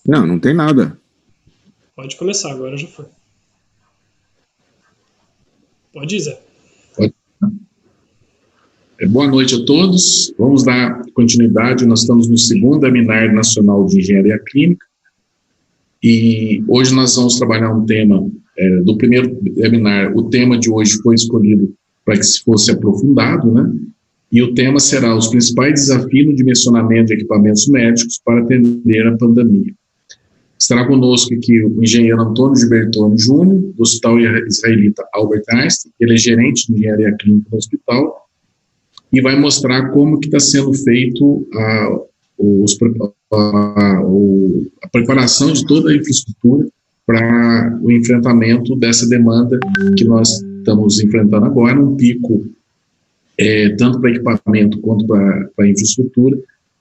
Não, não tem nada. Pode começar, agora já foi. Pode ir, Zé. Boa noite a todos. Vamos dar continuidade. Nós estamos no segundo Seminário Nacional de Engenharia Clínica e hoje nós vamos trabalhar um tema do primeiro webinar. O tema de hoje foi escolhido para que se fosse aprofundado, né? E o tema será os principais desafios no dimensionamento de equipamentos médicos para atender a pandemia. Estará conosco aqui o engenheiro Antônio Gilbertoni Júnior, do Hospital Israelita Albert Einstein. Ele é gerente de engenharia clínica no hospital e vai mostrar como que está sendo feito a preparação de toda a infraestrutura para o enfrentamento dessa demanda que nós estamos enfrentando agora, um pico tanto para equipamento quanto para infraestrutura,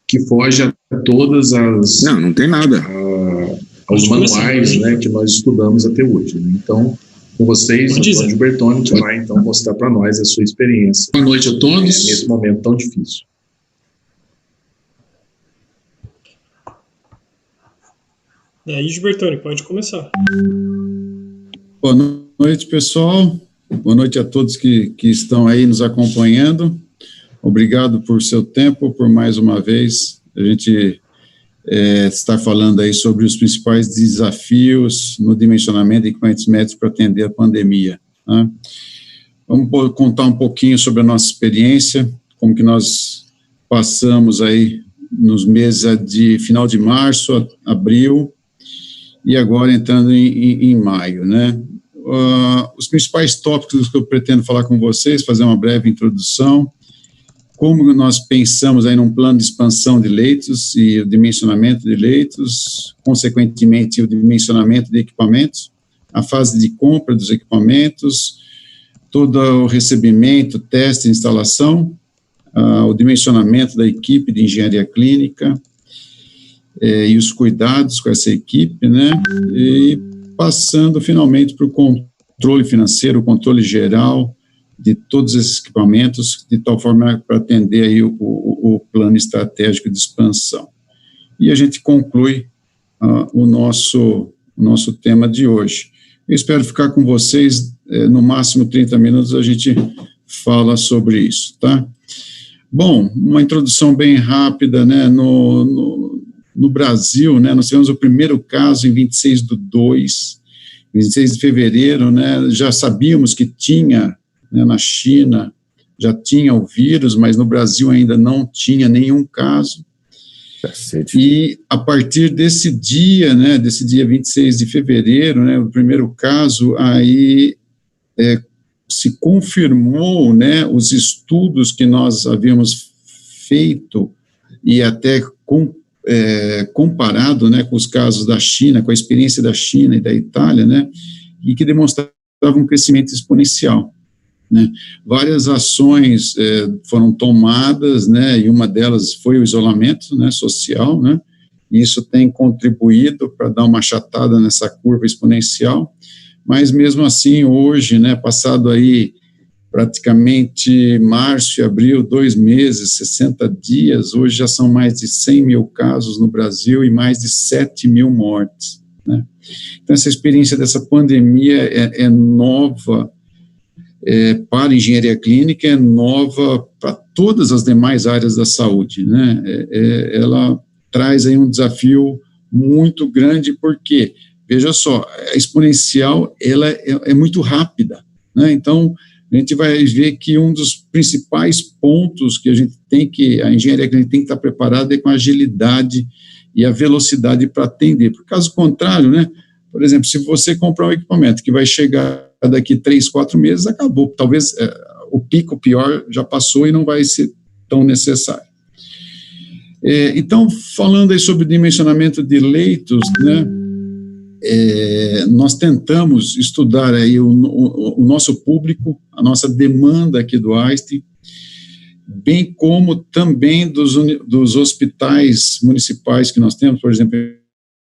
que foge a todas as... Não tem nada. Aos manuais, né, que nós estudamos até hoje. Né? Então, com vocês, Antônio Gilbertoni, que vai então mostrar para nós a sua experiência. Boa noite a todos. Nesse momento tão difícil. E aí, Gilbertoni, pode começar. Boa noite, pessoal. Boa noite a todos que estão aí nos acompanhando. Obrigado por seu tempo, por mais uma vez a gente estar falando aí sobre os principais desafios no dimensionamento de equipamentos médicos para atender a pandemia. Né? Vamos contar um pouquinho sobre a nossa experiência, como que nós passamos aí nos meses de final de março, abril, e agora entrando em maio, né? Os principais tópicos que eu pretendo falar com vocês, fazer uma breve introdução, como nós pensamos aí num plano de expansão de leitos e o dimensionamento de leitos, consequentemente o dimensionamento de equipamentos, a fase de compra dos equipamentos, todo o recebimento, teste, instalação, o dimensionamento da equipe de engenharia clínica e os cuidados com essa equipe, né, e passando finalmente para o controle financeiro, o controle geral de todos esses equipamentos, de tal forma para atender aí o plano estratégico de expansão. E a gente conclui o nosso tema de hoje. Eu espero ficar com vocês, no máximo 30 minutos a gente fala sobre isso, tá? Bom, uma introdução bem rápida, né, no Brasil, né, nós tivemos o primeiro caso em 26 de fevereiro, né, já sabíamos que tinha, né, na China, já tinha o vírus, mas no Brasil ainda não tinha nenhum caso. Cacete. E a partir desse dia, né, desse dia 26 de fevereiro, né, o primeiro caso, aí se confirmou, né, os estudos que nós havíamos feito e até comparado, né, com os casos da China, com a experiência da China e da Itália, né, e que demonstravam um crescimento exponencial. Né. Várias ações foram tomadas, né, e uma delas foi o isolamento, né, social, né, e isso tem contribuído para dar uma achatada nessa curva exponencial, mas mesmo assim hoje, né, passado aí praticamente março e abril, 2 meses, 60 dias, hoje já são mais de 100 mil casos no Brasil e mais de 7 mil mortes. Né? Então, essa experiência dessa pandemia é nova para a engenharia clínica, é nova para todas as demais áreas da saúde. Né? Ela traz aí um desafio muito grande, porque, veja só, a exponencial ela é muito rápida. Né? Então, a gente vai ver que um dos principais pontos que a engenharia clínica tem que estar preparada é com a agilidade e a velocidade para atender. Por caso contrário, né, por exemplo, se você comprar um equipamento que vai chegar daqui 3, 4 meses, acabou. Talvez o pico pior já passou e não vai ser tão necessário. Então, falando aí sobre dimensionamento de leitos, né, nós tentamos estudar aí o nosso público, a nossa demanda aqui do Einstein, bem como também dos hospitais municipais que nós temos, por exemplo,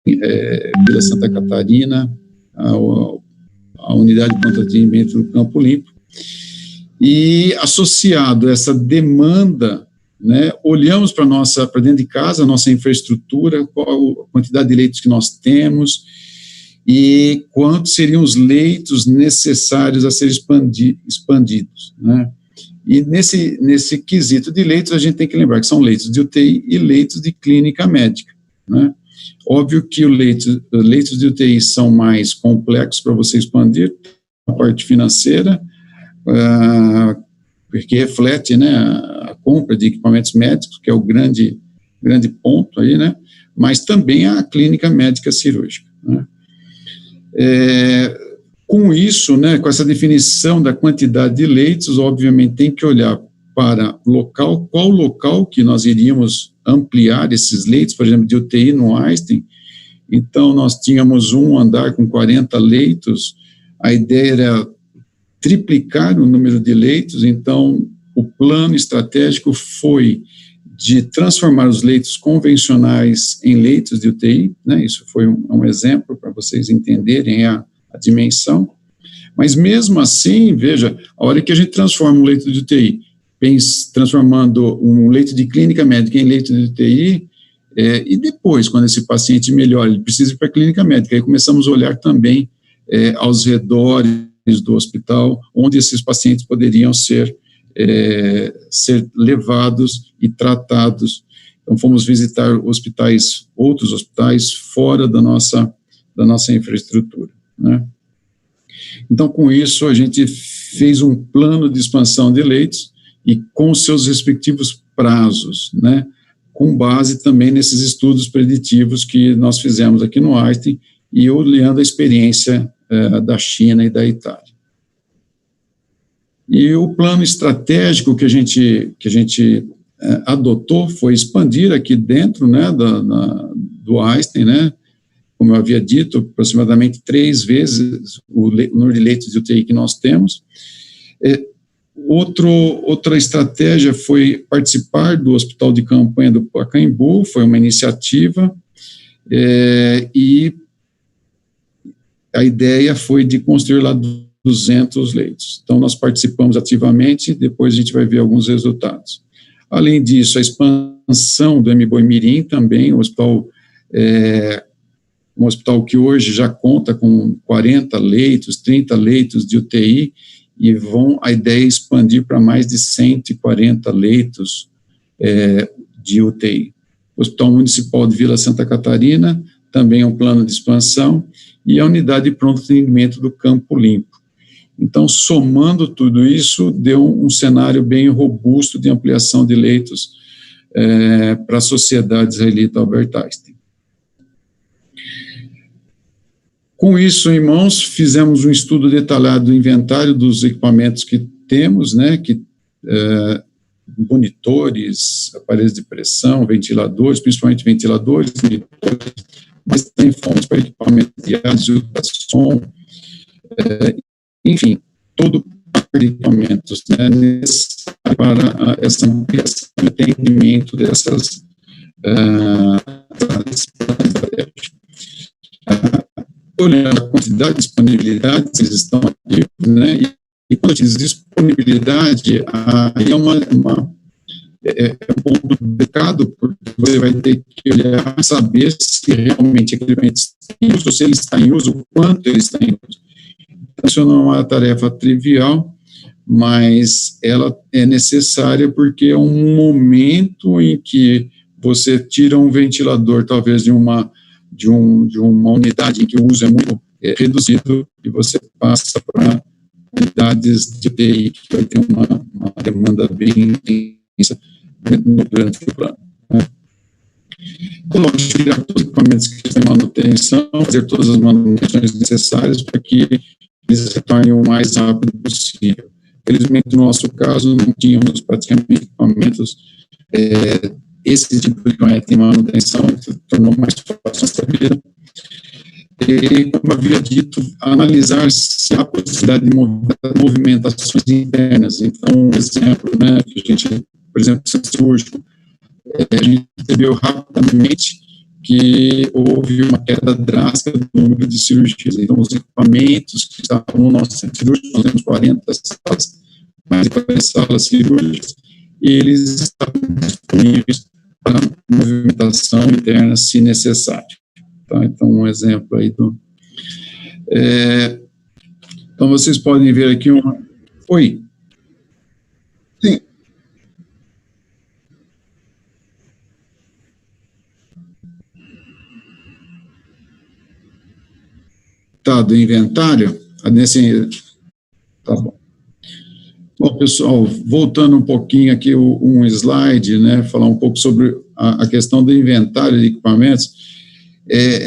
Vila Santa Catarina, a unidade de pronto atendimento do Campo Limpo, e associado a essa demanda né, olhamos para dentro de casa, a nossa infraestrutura, qual a quantidade de leitos que nós temos e quantos seriam os leitos necessários a serem expandidos, né? E nesse quesito de leitos, a gente tem que lembrar que são leitos de UTI e leitos de clínica médica, né? Óbvio que leitos de UTI são mais complexos para você expandir, a parte financeira, porque reflete, né, a compra de equipamentos médicos, que é o grande ponto aí, né, mas também a clínica médica cirúrgica, né. Com isso, né, com essa definição da quantidade de leitos, obviamente tem que olhar para qual local que nós iríamos ampliar esses leitos, por exemplo, de UTI no Einstein. Então, nós tínhamos um andar com 40 leitos, a ideia era triplicar o número de leitos, então o plano estratégico foi de transformar os leitos convencionais em leitos de UTI, né? Isso foi um exemplo para vocês entenderem a dimensão, mas mesmo assim, veja, a hora que a gente transforma um leito de UTI, transformando um leito de clínica médica em leito de UTI, e depois, quando esse paciente melhora, ele precisa ir para a clínica médica, aí começamos a olhar também aos redores do hospital, onde esses pacientes poderiam ser levados e tratados. Então, fomos visitar outros hospitais fora da nossa infraestrutura, né? Então, com isso, a gente fez um plano de expansão de leitos e com seus respectivos prazos, né? Com base também nesses estudos preditivos que nós fizemos aqui no Einstein e olhando a experiência da China e da Itália. E o plano estratégico que a gente adotou foi expandir aqui dentro, né, do Einstein, né, como eu havia dito, aproximadamente 3 vezes o número de leitos de UTI que nós temos. Outra estratégia foi participar do Hospital de Campanha do Pacaembu, foi uma iniciativa, e a ideia foi de construir lá 200 leitos. Então, nós participamos ativamente, depois a gente vai ver alguns resultados. Além disso, a expansão do MBoi-Mirim também, um hospital que hoje já conta com 40 leitos, 30 leitos de UTI, e a ideia é expandir para mais de 140 leitos de UTI. O Hospital Municipal de Vila Santa Catarina também é um plano de expansão, e a unidade de pronto atendimento do Campo Limpo. Então, somando tudo isso, deu um cenário bem robusto de ampliação de leitos para a Sociedade Israelita Albert Einstein. Com isso em mãos, fizemos um estudo detalhado do inventário dos equipamentos que temos, né, monitores, aparelhos de pressão, ventiladores, principalmente ventiladores, mas também fomos para equipamentos de ultrassom, enfim, todo o de equipamentos, né, necessário para essa ampliação e atendimento dessas olhando a quantidade de disponibilidade, eles estão ativos, né, e quando diz disponibilidade, aí é um ponto delicado, porque você vai ter que olhar, saber se realmente aquele equipamento está em uso, se ele está em uso, quanto ele está em uso. Então, isso não é uma tarefa trivial, mas ela é necessária porque é um momento em que você tira um ventilador, talvez de uma unidade em que o uso é muito reduzido, e você passa para unidades de UTI, que vai ter uma demanda bem intensa durante o plano, né? Então, nós tirar todos os equipamentos que estão em manutenção, fazer todas as manutenções necessárias para que eles se tornem o mais rápido possível. Felizmente, no nosso caso, não tínhamos praticamente equipamentos, esse tipo de equipamento em manutenção, que tornou mais fácil a nossa vida. E, como havia dito, analisar se há possibilidade de movimentações internas. Então, um exemplo, né, que a gente, por exemplo, cirúrgico, a gente percebeu rapidamente que houve uma queda drástica do número de cirurgias. Então, os equipamentos que estavam no nosso centro cirúrgico, nós temos 40 salas, mais de 40 salas cirúrgicas, eles estavam disponíveis para movimentação interna, se necessário. Tá? Então, um exemplo aí do... então, vocês podem ver aqui uma... Oi. Sim. Tá, do inventário? Tá bom. Bom, pessoal, voltando um pouquinho aqui, um slide, né, falar um pouco sobre a questão do inventário de equipamentos.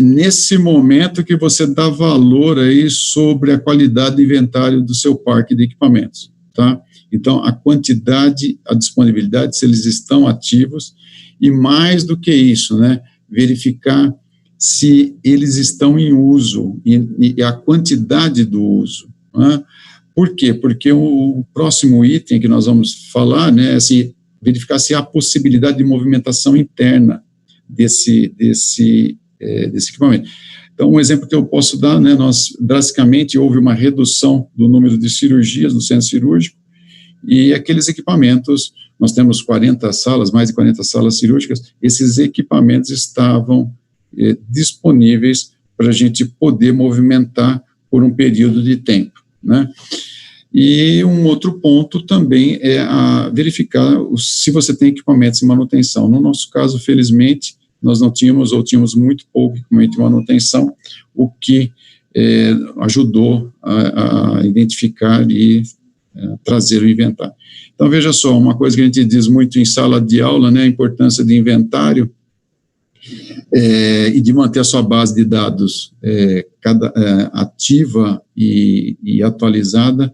Nesse momento que você dá valor aí sobre a qualidade do inventário do seu parque de equipamentos, tá? Então, a quantidade, a disponibilidade, se eles estão ativos, e mais do que isso, né, verificar se eles estão em uso, e a quantidade do uso, né? Por quê? Porque o próximo item que nós vamos falar, né, é verificar se há possibilidade de movimentação interna desse equipamento. Então, um exemplo que eu posso dar, né, drasticamente houve uma redução do número de cirurgias no centro cirúrgico, e aqueles equipamentos, nós temos 40 salas, mais de 40 salas cirúrgicas, esses equipamentos estavam disponíveis para a gente poder movimentar por um período de tempo, né? E um outro ponto também é verificar se você tem equipamentos de manutenção. No nosso caso, felizmente, nós não tínhamos, ou tínhamos muito pouco equipamento de manutenção, o que ajudou a identificar e trazer o inventário. Então, veja só, uma coisa que a gente diz muito em sala de aula, né, a importância de inventário, e de manter a sua base de dados ativa e atualizada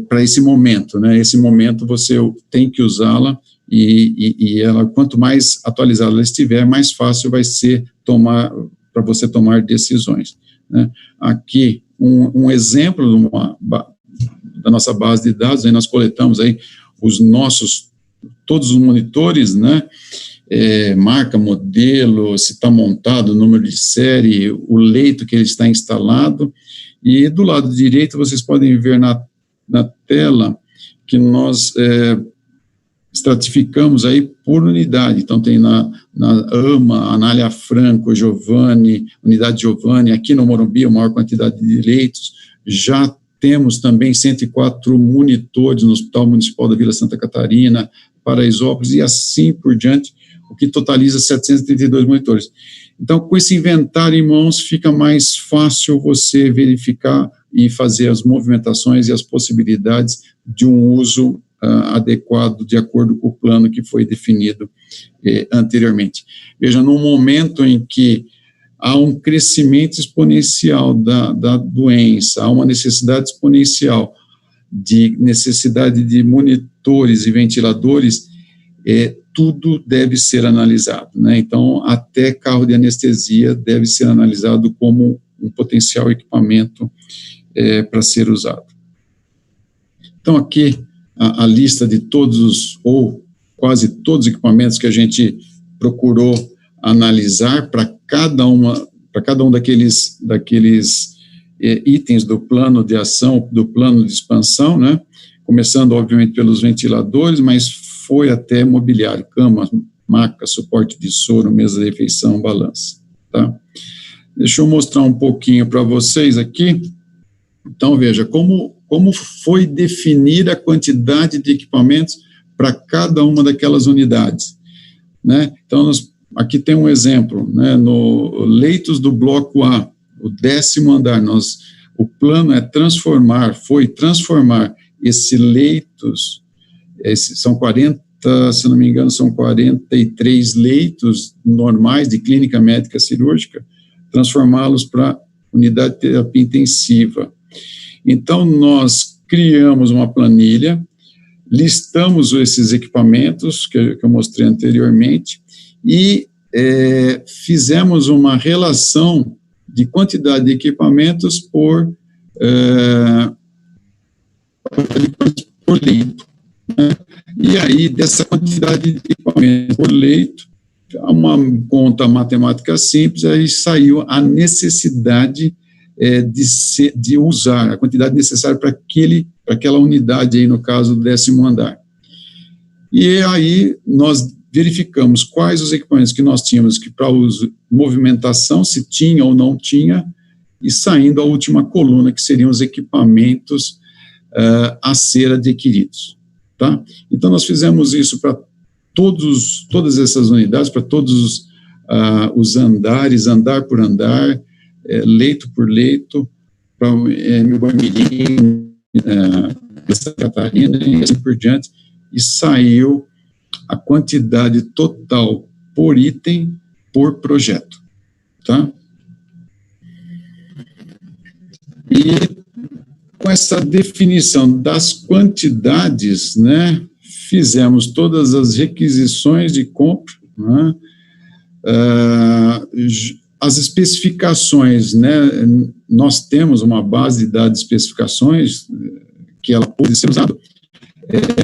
para esse momento, né? Esse momento você tem que usá-la e ela, quanto mais atualizada ela estiver, mais fácil vai ser para você tomar decisões, né? Aqui, um exemplo da nossa base de dados, aí nós coletamos aí todos os monitores, né? Marca, modelo, se está montado, número de série, o leito que ele está instalado, e do lado direito vocês podem ver na tela que nós estratificamos aí por unidade. Então tem na AMA, Anália Franco, Giovanni, Unidade Giovanni, aqui no Morumbi a maior quantidade de leitos. Já temos também 104 monitores no Hospital Municipal da Vila Santa Catarina, Paraisópolis e assim por diante, o que totaliza 732 monitores. Então, com esse inventário em mãos, fica mais fácil você verificar e fazer as movimentações e as possibilidades de um uso adequado, de acordo com o plano que foi definido anteriormente. Veja, num momento em que há um crescimento exponencial da doença, há uma necessidade exponencial de necessidade de monitores e ventiladores, tudo deve ser analisado, né? Então, até carro de anestesia deve ser analisado como um potencial equipamento para ser usado. Então, aqui, a lista de todos ou quase todos os equipamentos que a gente procurou analisar para cada um daqueles itens do plano de ação, do plano de expansão, né? Começando, obviamente, pelos ventiladores, mas foi até mobiliário, cama, maca, suporte de soro, mesa de refeição, balança, tá? Deixa eu mostrar um pouquinho para vocês aqui. Então, veja, como foi definir a quantidade de equipamentos para cada uma daquelas unidades, né? Então, aqui tem um exemplo, né? No leitos do bloco A, o 10º andar, o plano foi transformar esses leitos, são 40, se não me engano, são 43 leitos normais de clínica médica cirúrgica, transformá-los para unidade de terapia intensiva. Então, nós criamos uma planilha, listamos esses equipamentos que eu mostrei anteriormente e fizemos uma relação de quantidade de equipamentos por leito, né? E aí, dessa quantidade de equipamentos por leito, uma conta matemática simples, aí saiu a necessidade de usar, a quantidade necessária para aquela unidade aí, no caso do 10º andar. E aí nós verificamos quais os equipamentos que nós tínhamos que para uso, movimentação, se tinha ou não tinha, e saindo a última coluna, que seriam os equipamentos a ser adquiridos, tá? Então, nós fizemos isso para todas essas unidades, para todos os andares, andar por andar, leito por leito, para Mirim, Santa Catarina e assim por diante, e saiu a quantidade total por item, por projeto, tá? E com essa definição das quantidades, né, fizemos todas as requisições de compra, né, as especificações, né, nós temos uma base de dados de especificações que ela pode ser usada,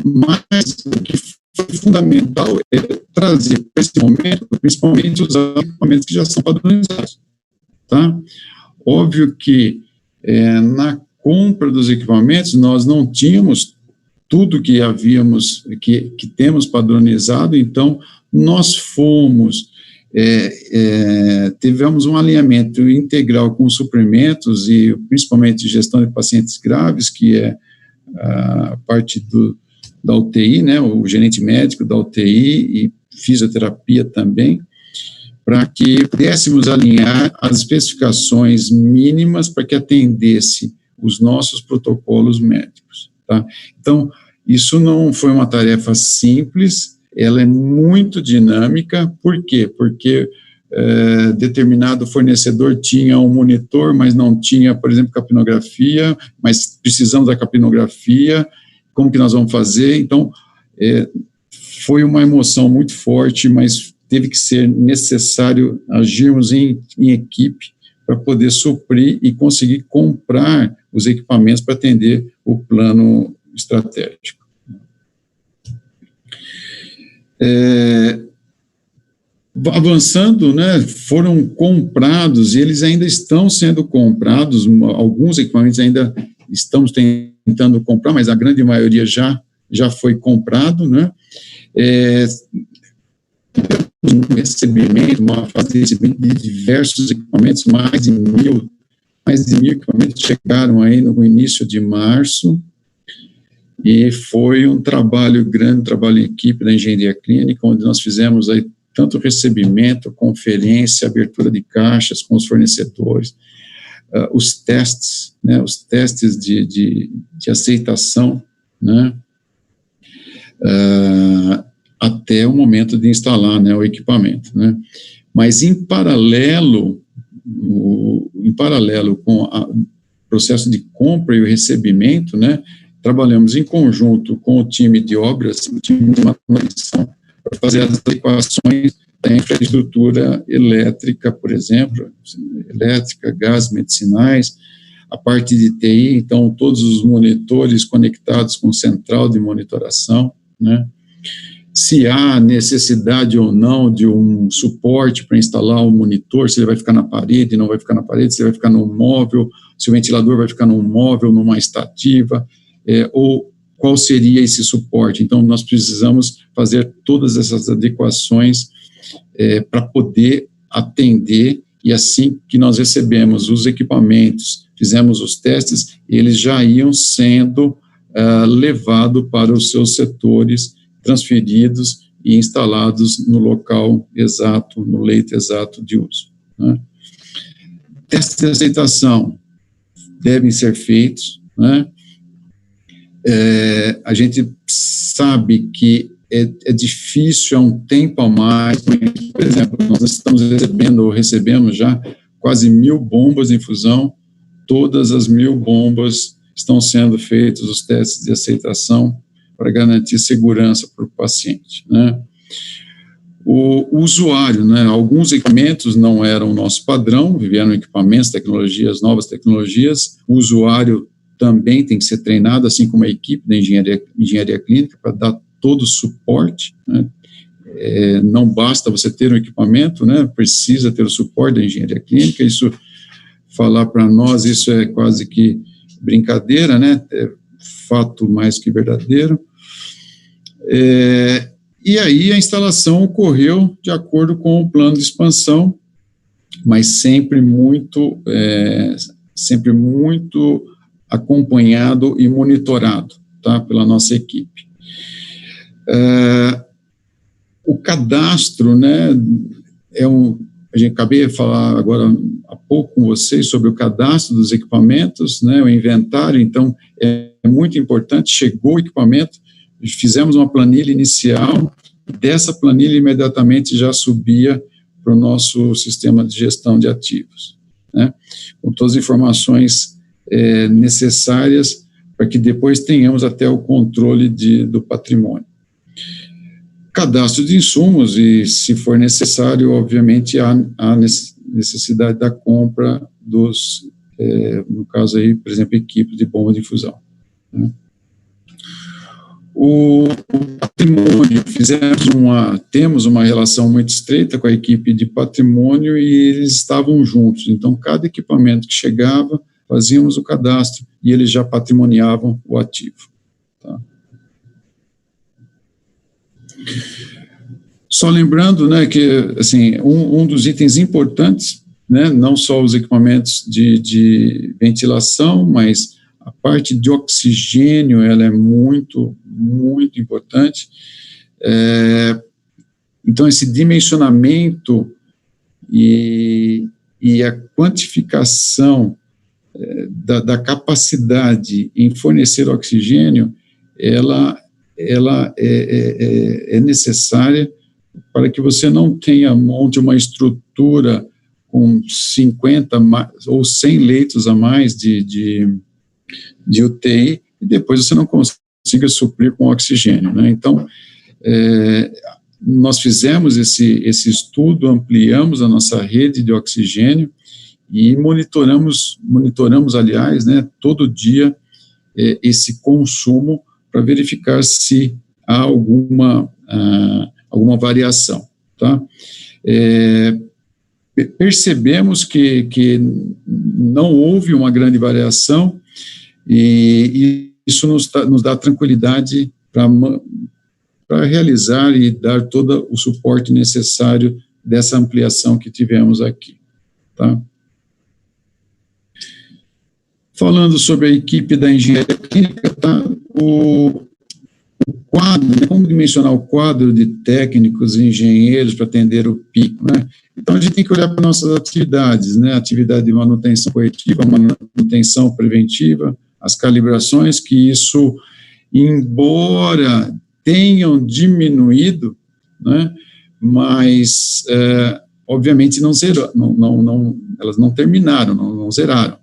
mas o que foi fundamental é trazer para esse momento, principalmente os equipamentos que já são padronizados, tá? Óbvio que na compra dos equipamentos nós não tínhamos tudo que havíamos, que temos padronizado, então nós fomos, tivemos um alinhamento integral com os suprimentos e principalmente gestão de pacientes graves, que é a parte da UTI, né, o gerente médico da UTI e fisioterapia também, para que pudéssemos alinhar as especificações mínimas para que atendesse os nossos protocolos médicos, tá? Então, isso não foi uma tarefa simples, ela é muito dinâmica. Por quê? Porque determinado fornecedor tinha um monitor, mas não tinha, por exemplo, capnografia, mas precisamos da capnografia, como que nós vamos fazer? Então, foi uma emoção muito forte, mas teve que ser necessário agirmos em equipe para poder suprir e conseguir comprar os equipamentos para atender o plano estratégico. Avançando, né, foram comprados, e eles ainda estão sendo comprados, alguns equipamentos ainda estamos tentando comprar, mas a grande maioria já foi comprado, né, um recebimento, uma fase de recebimento de diversos equipamentos, mais de mil equipamentos chegaram aí no início de março, e foi um trabalho grande, trabalho em equipe da engenharia clínica, onde nós fizemos aí tanto recebimento, conferência, abertura de caixas com os fornecedores, os testes, né, os testes de aceitação, né, até o momento de instalar, né, o equipamento, né. Mas em paralelo com o processo de compra e o recebimento, né, trabalhamos em conjunto com o time de obras, o time de manutenção, para fazer as adequações da infraestrutura elétrica, por exemplo, elétrica, gás, medicinais, a parte de TI, então todos os monitores conectados com central de monitoração, né? Se há necessidade ou não de um suporte para instalar o monitor, se ele vai ficar na parede, não vai ficar na parede, se ele vai ficar num móvel, se o ventilador vai ficar num móvel, numa estativa, ou qual seria esse suporte. Então, nós precisamos fazer todas essas adequações para poder atender, e assim que nós recebemos os equipamentos, fizemos os testes, eles já iam sendo levados para os seus setores, transferidos e instalados no local exato, no leito exato de uso, né? Testes de aceitação devem ser feitos, né? A gente sabe que é difícil, é um tempo a mais. Por exemplo, nós estamos recebemos já quase 1.000 bombas de infusão, todas as 1.000 bombas estão sendo feitos os testes de aceitação para garantir segurança para o paciente, né? O usuário, né, alguns equipamentos não eram o nosso padrão, vieram equipamentos, tecnologias, novas tecnologias, o usuário também tem que ser treinado, assim como a equipe da engenharia clínica, para dar todo o suporte, né? Não basta você ter um equipamento, né, precisa ter o suporte da engenharia clínica. Isso, falar para nós, isso é quase que brincadeira, né, é fato mais que verdadeiro. E aí a instalação ocorreu de acordo com o plano de expansão, mas sempre muito acompanhado e monitorado, tá, pela nossa equipe. O cadastro, né, a gente acabei de falar agora há pouco com vocês sobre o cadastro dos equipamentos, né, o inventário. Então é muito importante. Chegou o equipamento, fizemos uma planilha inicial, dessa planilha imediatamente já subia para o nosso sistema de gestão de ativos, né, com todas as informações necessárias para que depois tenhamos até o controle do patrimônio. Cadastro de insumos e, se for necessário, obviamente, há necessidade da compra dos, no caso aí, por exemplo, equipes de bomba de infusão, né. O patrimônio, temos uma relação muito estreita com a equipe de patrimônio e eles estavam juntos. Então, cada equipamento que chegava, fazíamos o cadastro e eles já patrimoniavam o ativo, tá? Só lembrando, né, que assim, um dos itens importantes, né, não só os equipamentos de ventilação, mas a parte de oxigênio, ela é muito, muito importante. Então, esse dimensionamento e a quantificação da capacidade em fornecer oxigênio, ela é necessária para que você não monte uma estrutura com 50 ou 100 leitos a mais de UTI e depois você não consiga suprir com oxigênio, né? Então, nós fizemos esse estudo, ampliamos a nossa rede de oxigênio e monitoramos, aliás, né, todo dia esse consumo para verificar se há alguma variação, tá? Percebemos que não houve uma grande variação e isso nos dá tranquilidade para realizar e dar todo o suporte necessário dessa ampliação que tivemos aqui, tá? Falando sobre a equipe da engenharia clínica, tá? O quadro, né? Como dimensionar o quadro de técnicos e engenheiros para atender o pico, né? Então, a gente tem que olhar para nossas atividades, né? Atividade de manutenção corretiva, manutenção preventiva, as calibrações, que isso, embora tenham diminuído, né? Mas, obviamente, elas não terminaram, não zeraram.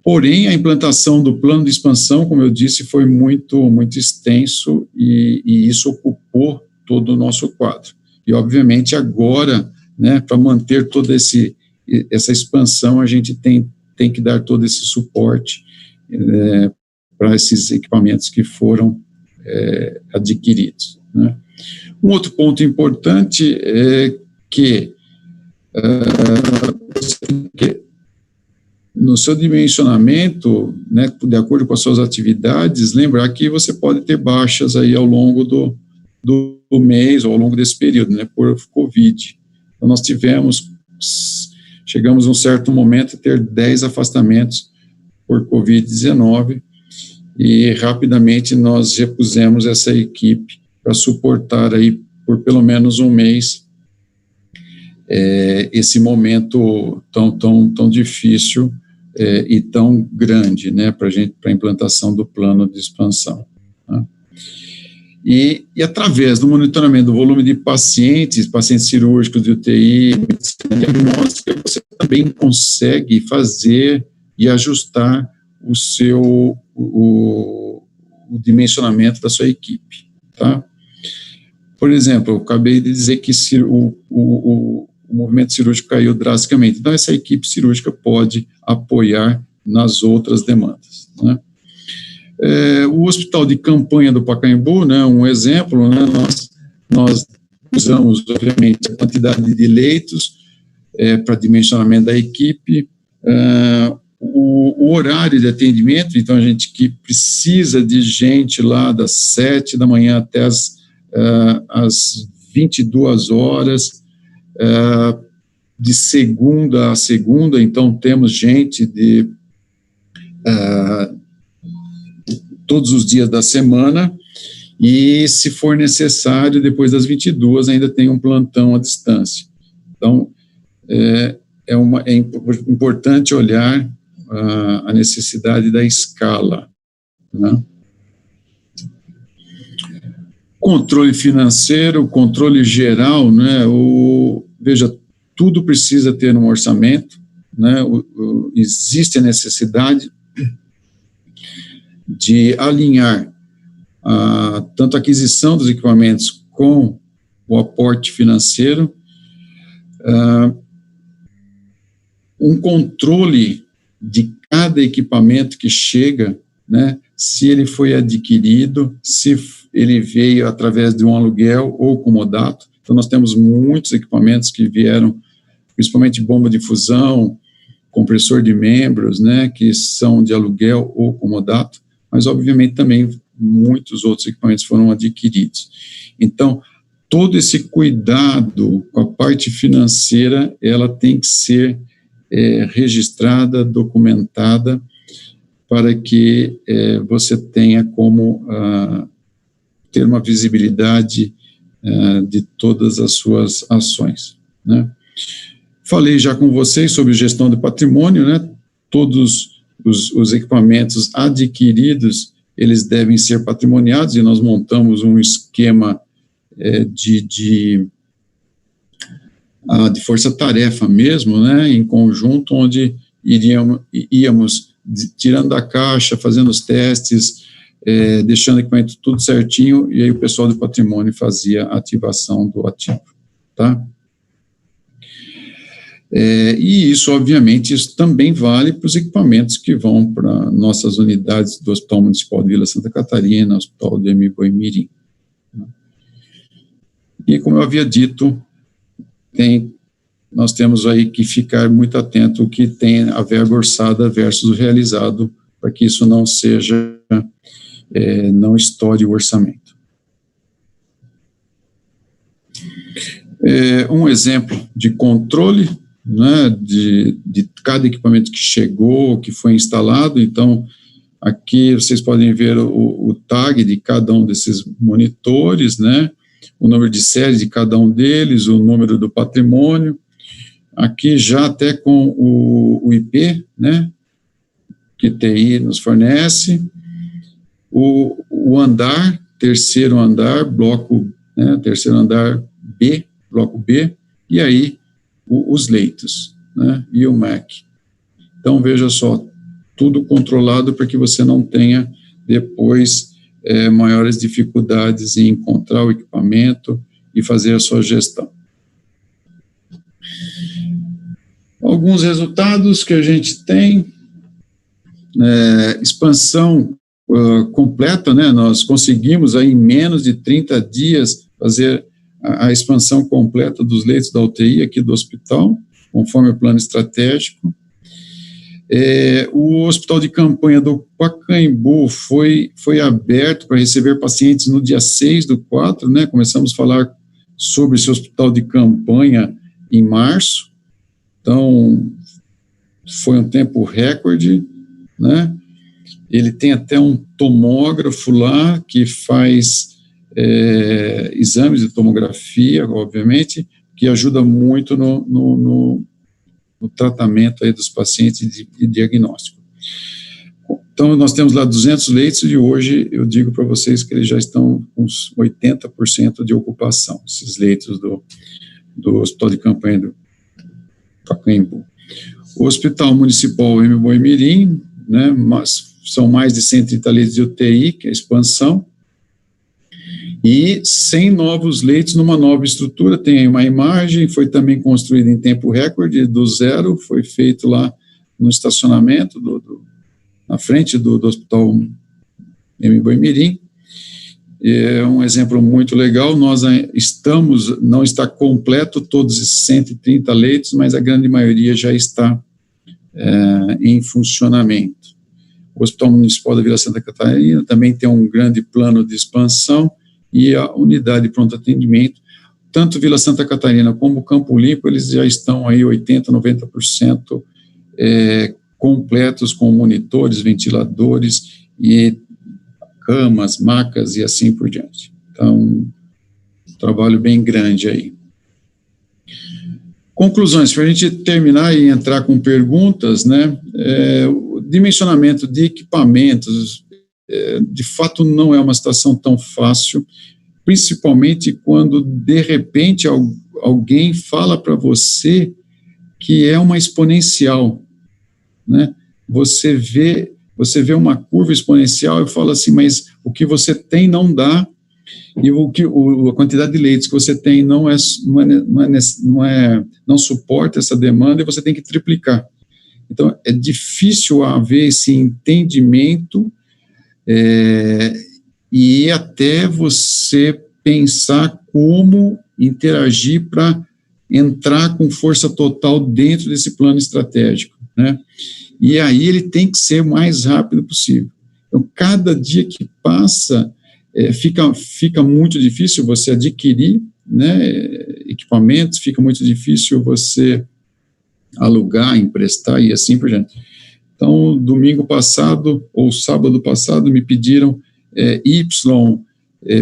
Porém, a implantação do plano de expansão, como eu disse, foi muito, muito extenso e isso ocupou todo o nosso quadro. E, obviamente, agora, né, para manter toda essa expansão, a gente tem que dar todo esse suporte para esses equipamentos que foram adquiridos, né. Um outro ponto importante é que no seu dimensionamento, né, de acordo com as suas atividades, lembrar que você pode ter baixas aí ao longo do mês ou ao longo desse período, né, por Covid. Então, nós chegamos a um certo momento a ter 10 afastamentos por Covid-19 e rapidamente nós repusemos essa equipe para suportar aí por pelo menos um mês esse momento tão difícil e tão grande, né, para a implantação do plano de expansão, né? E através do monitoramento do volume de pacientes cirúrgicos de UTI, medicina diagnóstica, você também consegue fazer e ajustar o dimensionamento da sua equipe, tá? Por exemplo, eu acabei de dizer que o movimento cirúrgico caiu drasticamente, então essa equipe cirúrgica pode apoiar nas outras demandas, né? O hospital de campanha do Pacaembu, né, um exemplo, né, nós usamos, obviamente, a quantidade de leitos para dimensionamento da equipe, o horário de atendimento, então a gente que precisa de gente lá das 7 da manhã até as 22 horas, de segunda a segunda, então temos gente de todos os dias da semana, e se for necessário, depois das 22 ainda tem um plantão à distância. Então, é importante olhar a necessidade da escala, né? Controle financeiro, controle geral, né? Veja, tudo precisa ter um orçamento, né? Existe a necessidade de alinhar tanto a aquisição dos equipamentos com o aporte financeiro, um controle de cada equipamento que chega, né, se ele foi adquirido, se ele veio através de um aluguel ou comodato. Então, nós temos muitos equipamentos que vieram, principalmente bomba de fusão, compressor de membros, né, que são de aluguel ou comodato, mas, obviamente, também muitos outros equipamentos foram adquiridos. Então, todo esse cuidado com a parte financeira, ela tem que ser registrada, documentada, para que você tenha como ter uma visibilidade de todas as suas ações, né? Falei já com vocês sobre gestão de patrimônio, né? Todos os equipamentos adquiridos, eles devem ser patrimoniados, e nós montamos um esquema de força-tarefa mesmo, né, em conjunto, onde íamos tirando da caixa, fazendo os testes, deixando o equipamento tudo certinho, e aí o pessoal do patrimônio fazia a ativação do ativo, tá? E isso, obviamente, isso também vale para os equipamentos que vão para nossas unidades do Hospital Municipal de Vila Santa Catarina, Hospital de Boi-Mirim. E, como eu havia dito, nós temos aí que ficar muito atento ao que tem a verba orçada versus o realizado, para que isso não seja, não estoure o orçamento. Um exemplo de controle, né, de cada equipamento que chegou, que foi instalado. Então, aqui vocês podem ver o tag de cada um desses monitores, né, o número de série de cada um deles, o número do patrimônio, aqui já até com o IP, né, que TI nos fornece, o andar, terceiro andar, bloco, né, terceiro andar B, bloco B, e aí os leitos, né, e o MAC. Então, veja só, tudo controlado para que você não tenha depois maiores dificuldades em encontrar o equipamento e fazer a sua gestão. Alguns resultados que a gente tem, expansão completa, né, nós conseguimos aí em menos de 30 dias fazer a expansão completa dos leitos da UTI aqui do hospital, conforme o plano estratégico. O hospital de campanha do Pacaembu foi aberto para receber pacientes no dia 6/4, né, começamos a falar sobre esse hospital de campanha em março, então foi um tempo recorde, né, ele tem até um tomógrafo lá que faz exames de tomografia, obviamente, que ajuda muito no tratamento aí dos pacientes de diagnóstico. Então, nós temos lá 200 leitos e hoje eu digo para vocês que eles já estão com uns 80% de ocupação, esses leitos do Hospital de Campanha do Pacaembu. O Hospital Municipal Boi-Mirim, né, são mais de 130 leitos de UTI, que é a expansão, e 100 novos leitos numa nova estrutura. Tem aí uma imagem, foi também construída em tempo recorde, do zero, foi feito lá no estacionamento, na frente do Hospital Boi-Mirim. É um exemplo muito legal. Nós não está completo todos esses 130 leitos, mas a grande maioria já está em funcionamento. O Hospital Municipal da Vila Santa Catarina também tem um grande plano de expansão e a unidade de pronto atendimento, tanto Vila Santa Catarina como Campo Limpo, eles já estão aí 80%, 90% completos com monitores, ventiladores e camas, macas e assim por diante. Então, um trabalho bem grande aí. Conclusões, para a gente terminar e entrar com perguntas, né, o dimensionamento de equipamentos, de fato não é uma situação tão fácil, principalmente quando, de repente, alguém fala para você que é uma exponencial, né? Você vê uma curva exponencial e fala assim, mas o que você tem não dá, e a quantidade de leitos que você tem não suporta essa demanda e você tem que triplicar. Então, é difícil haver esse entendimento e até você pensar como interagir para entrar com força total dentro desse plano estratégico, né? E aí ele tem que ser o mais rápido possível. Então, cada dia que passa, fica muito difícil você adquirir, né, equipamentos, fica muito difícil você alugar, emprestar e assim por diante. Então, domingo passado, ou sábado passado, me pediram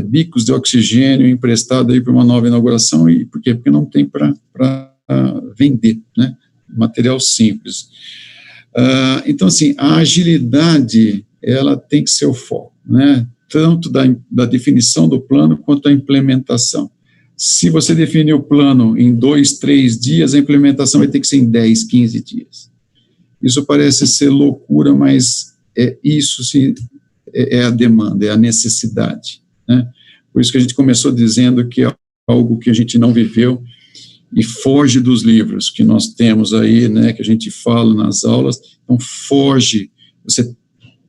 bicos de oxigênio emprestado aí para uma nova inauguração, e por quê? Porque não tem para vender, né, material simples. Então, assim, a agilidade, ela tem que ser o foco, né, tanto da definição do plano quanto da implementação. Se você definir o plano em 2, 3 dias, a implementação vai ter que ser em 10, 15 dias. Isso parece ser loucura, mas isso é a demanda, é a necessidade, né? Por isso que a gente começou dizendo que é algo que a gente não viveu e foge dos livros que nós temos aí, né, que a gente fala nas aulas. Então, foge. Você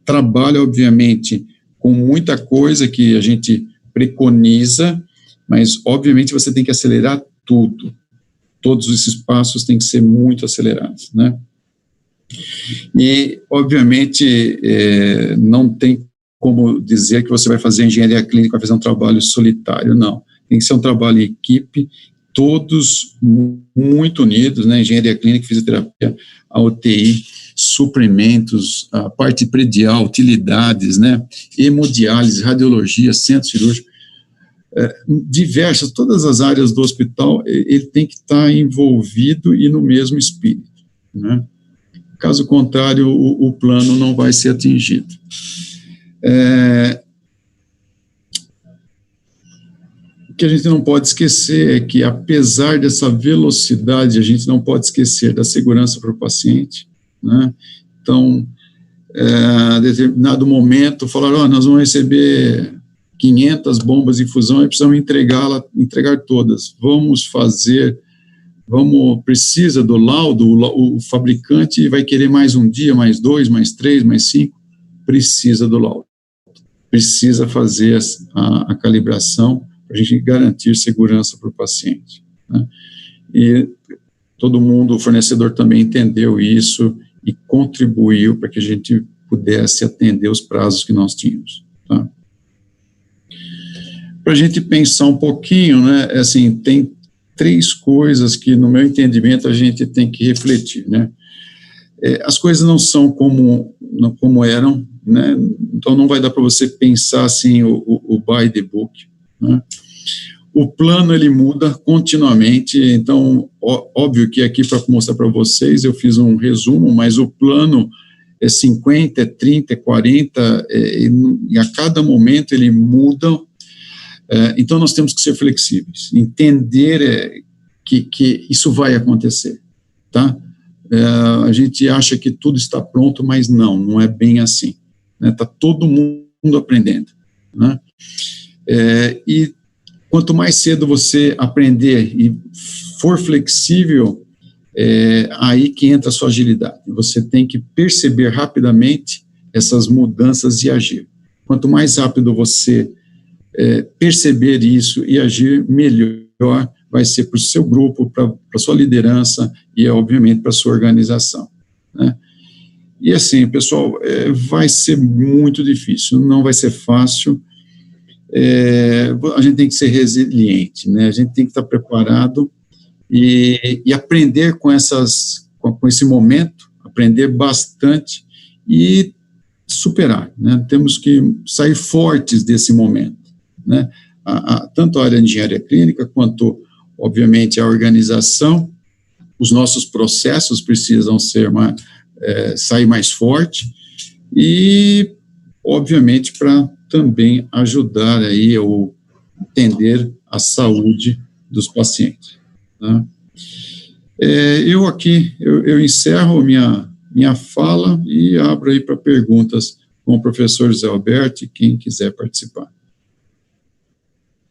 trabalha, obviamente, com muita coisa que a gente preconiza, mas, obviamente, você tem que acelerar tudo. Todos esses passos têm que ser muito acelerados, né? E, obviamente, não tem como dizer que você vai fazer engenharia clínica, vai fazer um trabalho solitário, não. Tem que ser um trabalho em equipe, todos muito unidos, né? Engenharia clínica, fisioterapia, a UTI, suprimentos, a parte predial, utilidades, né? Hemodiálise, radiologia, centro cirúrgico, diversas, todas as áreas do hospital, ele tem que estar envolvido e no mesmo espírito, né? Caso contrário, o plano não vai ser atingido. O que a gente não pode esquecer é que, apesar dessa velocidade, a gente não pode esquecer da segurança para o paciente, né? Então, a determinado momento, falaram, nós vamos receber 500 bombas de infusão e precisamos entregar todas. Precisa do laudo, o fabricante vai querer mais um dia, mais 2, mais 3, mais 5, precisa do laudo. Precisa fazer a calibração para a gente garantir segurança para o paciente, né? E todo mundo, o fornecedor também entendeu isso e contribuiu para que a gente pudesse atender os prazos que nós tínhamos, tá? Para a gente pensar um pouquinho, né, assim, tem 3 coisas que, no meu entendimento, a gente tem que refletir, né? As coisas não são como eram, né? Então não vai dar para você pensar assim o by the book, né? O plano, ele muda continuamente, então, óbvio que aqui para mostrar para vocês, eu fiz um resumo, mas o plano é 50, é 30, é 40, e a cada momento ele muda. Então, nós temos que ser flexíveis, entender que isso vai acontecer, tá? A gente acha que tudo está pronto, mas não é bem assim, né? Está todo mundo aprendendo, né? E quanto mais cedo você aprender e for flexível, aí que entra a sua agilidade. Você tem que perceber rapidamente essas mudanças e agir. Quanto mais rápido você perceber isso e agir, melhor vai ser para o seu grupo, para a sua liderança e, obviamente, para a sua organização, né? E assim, pessoal, vai ser muito difícil, não vai ser fácil. A gente tem que ser resiliente, né? A gente tem que estar preparado e aprender com esse momento, aprender bastante e superar, né? Temos que sair fortes desse momento, né? Tanto a área de engenharia clínica quanto, obviamente, a organização, os nossos processos precisam sair mais forte e, obviamente, para também ajudar aí ou atender a saúde dos pacientes, né? Eu encerro minha fala e abro aí para perguntas com o professor José Alberto e quem quiser participar.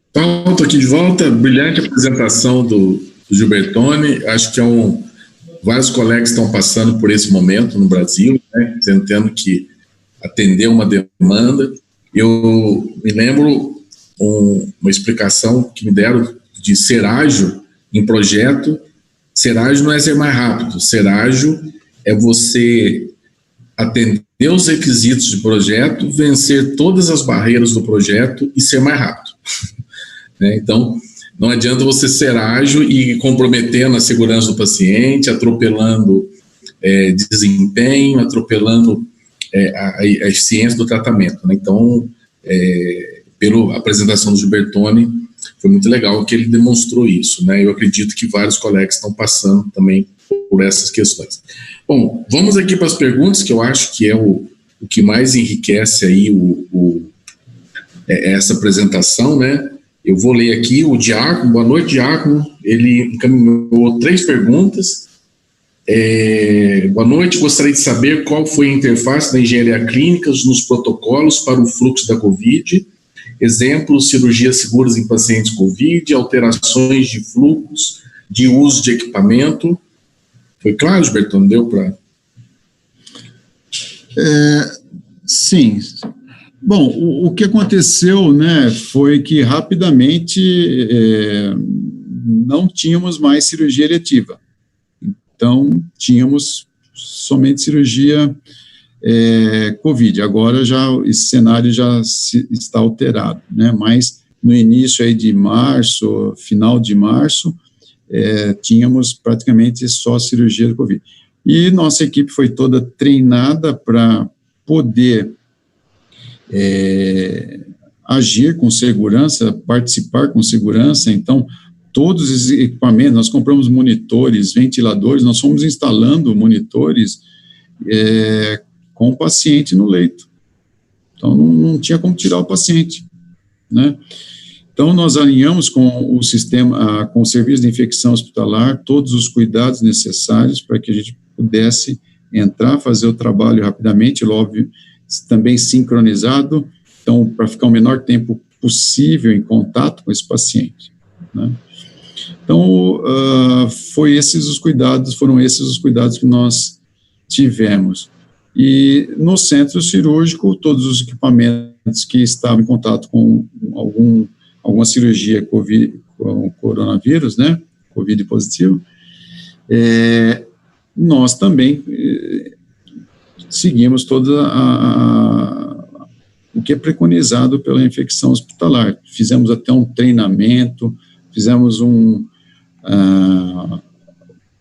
Então, estou aqui de volta, brilhante apresentação do Gilbertoni, acho que vários colegas estão passando por esse momento no Brasil, né, tentando que atender uma demanda. Eu me lembro uma explicação que me deram de ser ágil em projeto. Ser ágil não é ser mais rápido, ser ágil é você atender os requisitos de projeto, vencer todas as barreiras do projeto e ser mais rápido. Né? Então, não adianta você ser ágil e comprometendo a segurança do paciente, atropelando desempenho, atropelando a eficiência do tratamento. Né? Então, pela apresentação do Gilbertoni, foi muito legal que ele demonstrou isso. Né? Eu acredito que vários colegas estão passando também por essas questões. Bom, vamos aqui para as perguntas, que eu acho que é o que mais enriquece aí essa apresentação, né? Eu vou ler aqui o Diácono. Boa noite, Diácono. Ele encaminhou 3 perguntas. Boa noite, gostaria de saber qual foi a interface da engenharia clínica nos protocolos para o fluxo da COVID. Exemplos, cirurgias seguras em pacientes COVID, alterações de fluxos, de uso de equipamento. Foi claro, Gilberto? Não deu para... Sim. Bom, o que aconteceu, né, foi que rapidamente não tínhamos mais cirurgia eletiva. Então, tínhamos somente cirurgia COVID. Agora esse cenário já está alterado, né? Mas no início aí de março, final de março, tínhamos praticamente só cirurgia de COVID. E nossa equipe foi toda treinada para poder agir com segurança, participar com segurança. Então, todos os equipamentos, nós compramos monitores, ventiladores, nós fomos instalando monitores com o paciente no leito. Então, não tinha como tirar o paciente, né? Então, nós alinhamos com o sistema, com o serviço de infecção hospitalar, todos os cuidados necessários para que a gente pudesse entrar, fazer o trabalho rapidamente, óbvio, também sincronizado, então, para ficar o menor tempo possível em contato com esse paciente, né? Então, foram esses os cuidados que nós tivemos. E no centro cirúrgico, todos os equipamentos que estavam em contato com alguma cirurgia COVID, com coronavírus, né, COVID positivo, nós também seguimos todo o que é preconizado pela infecção hospitalar. Fizemos até um treinamento, fizemos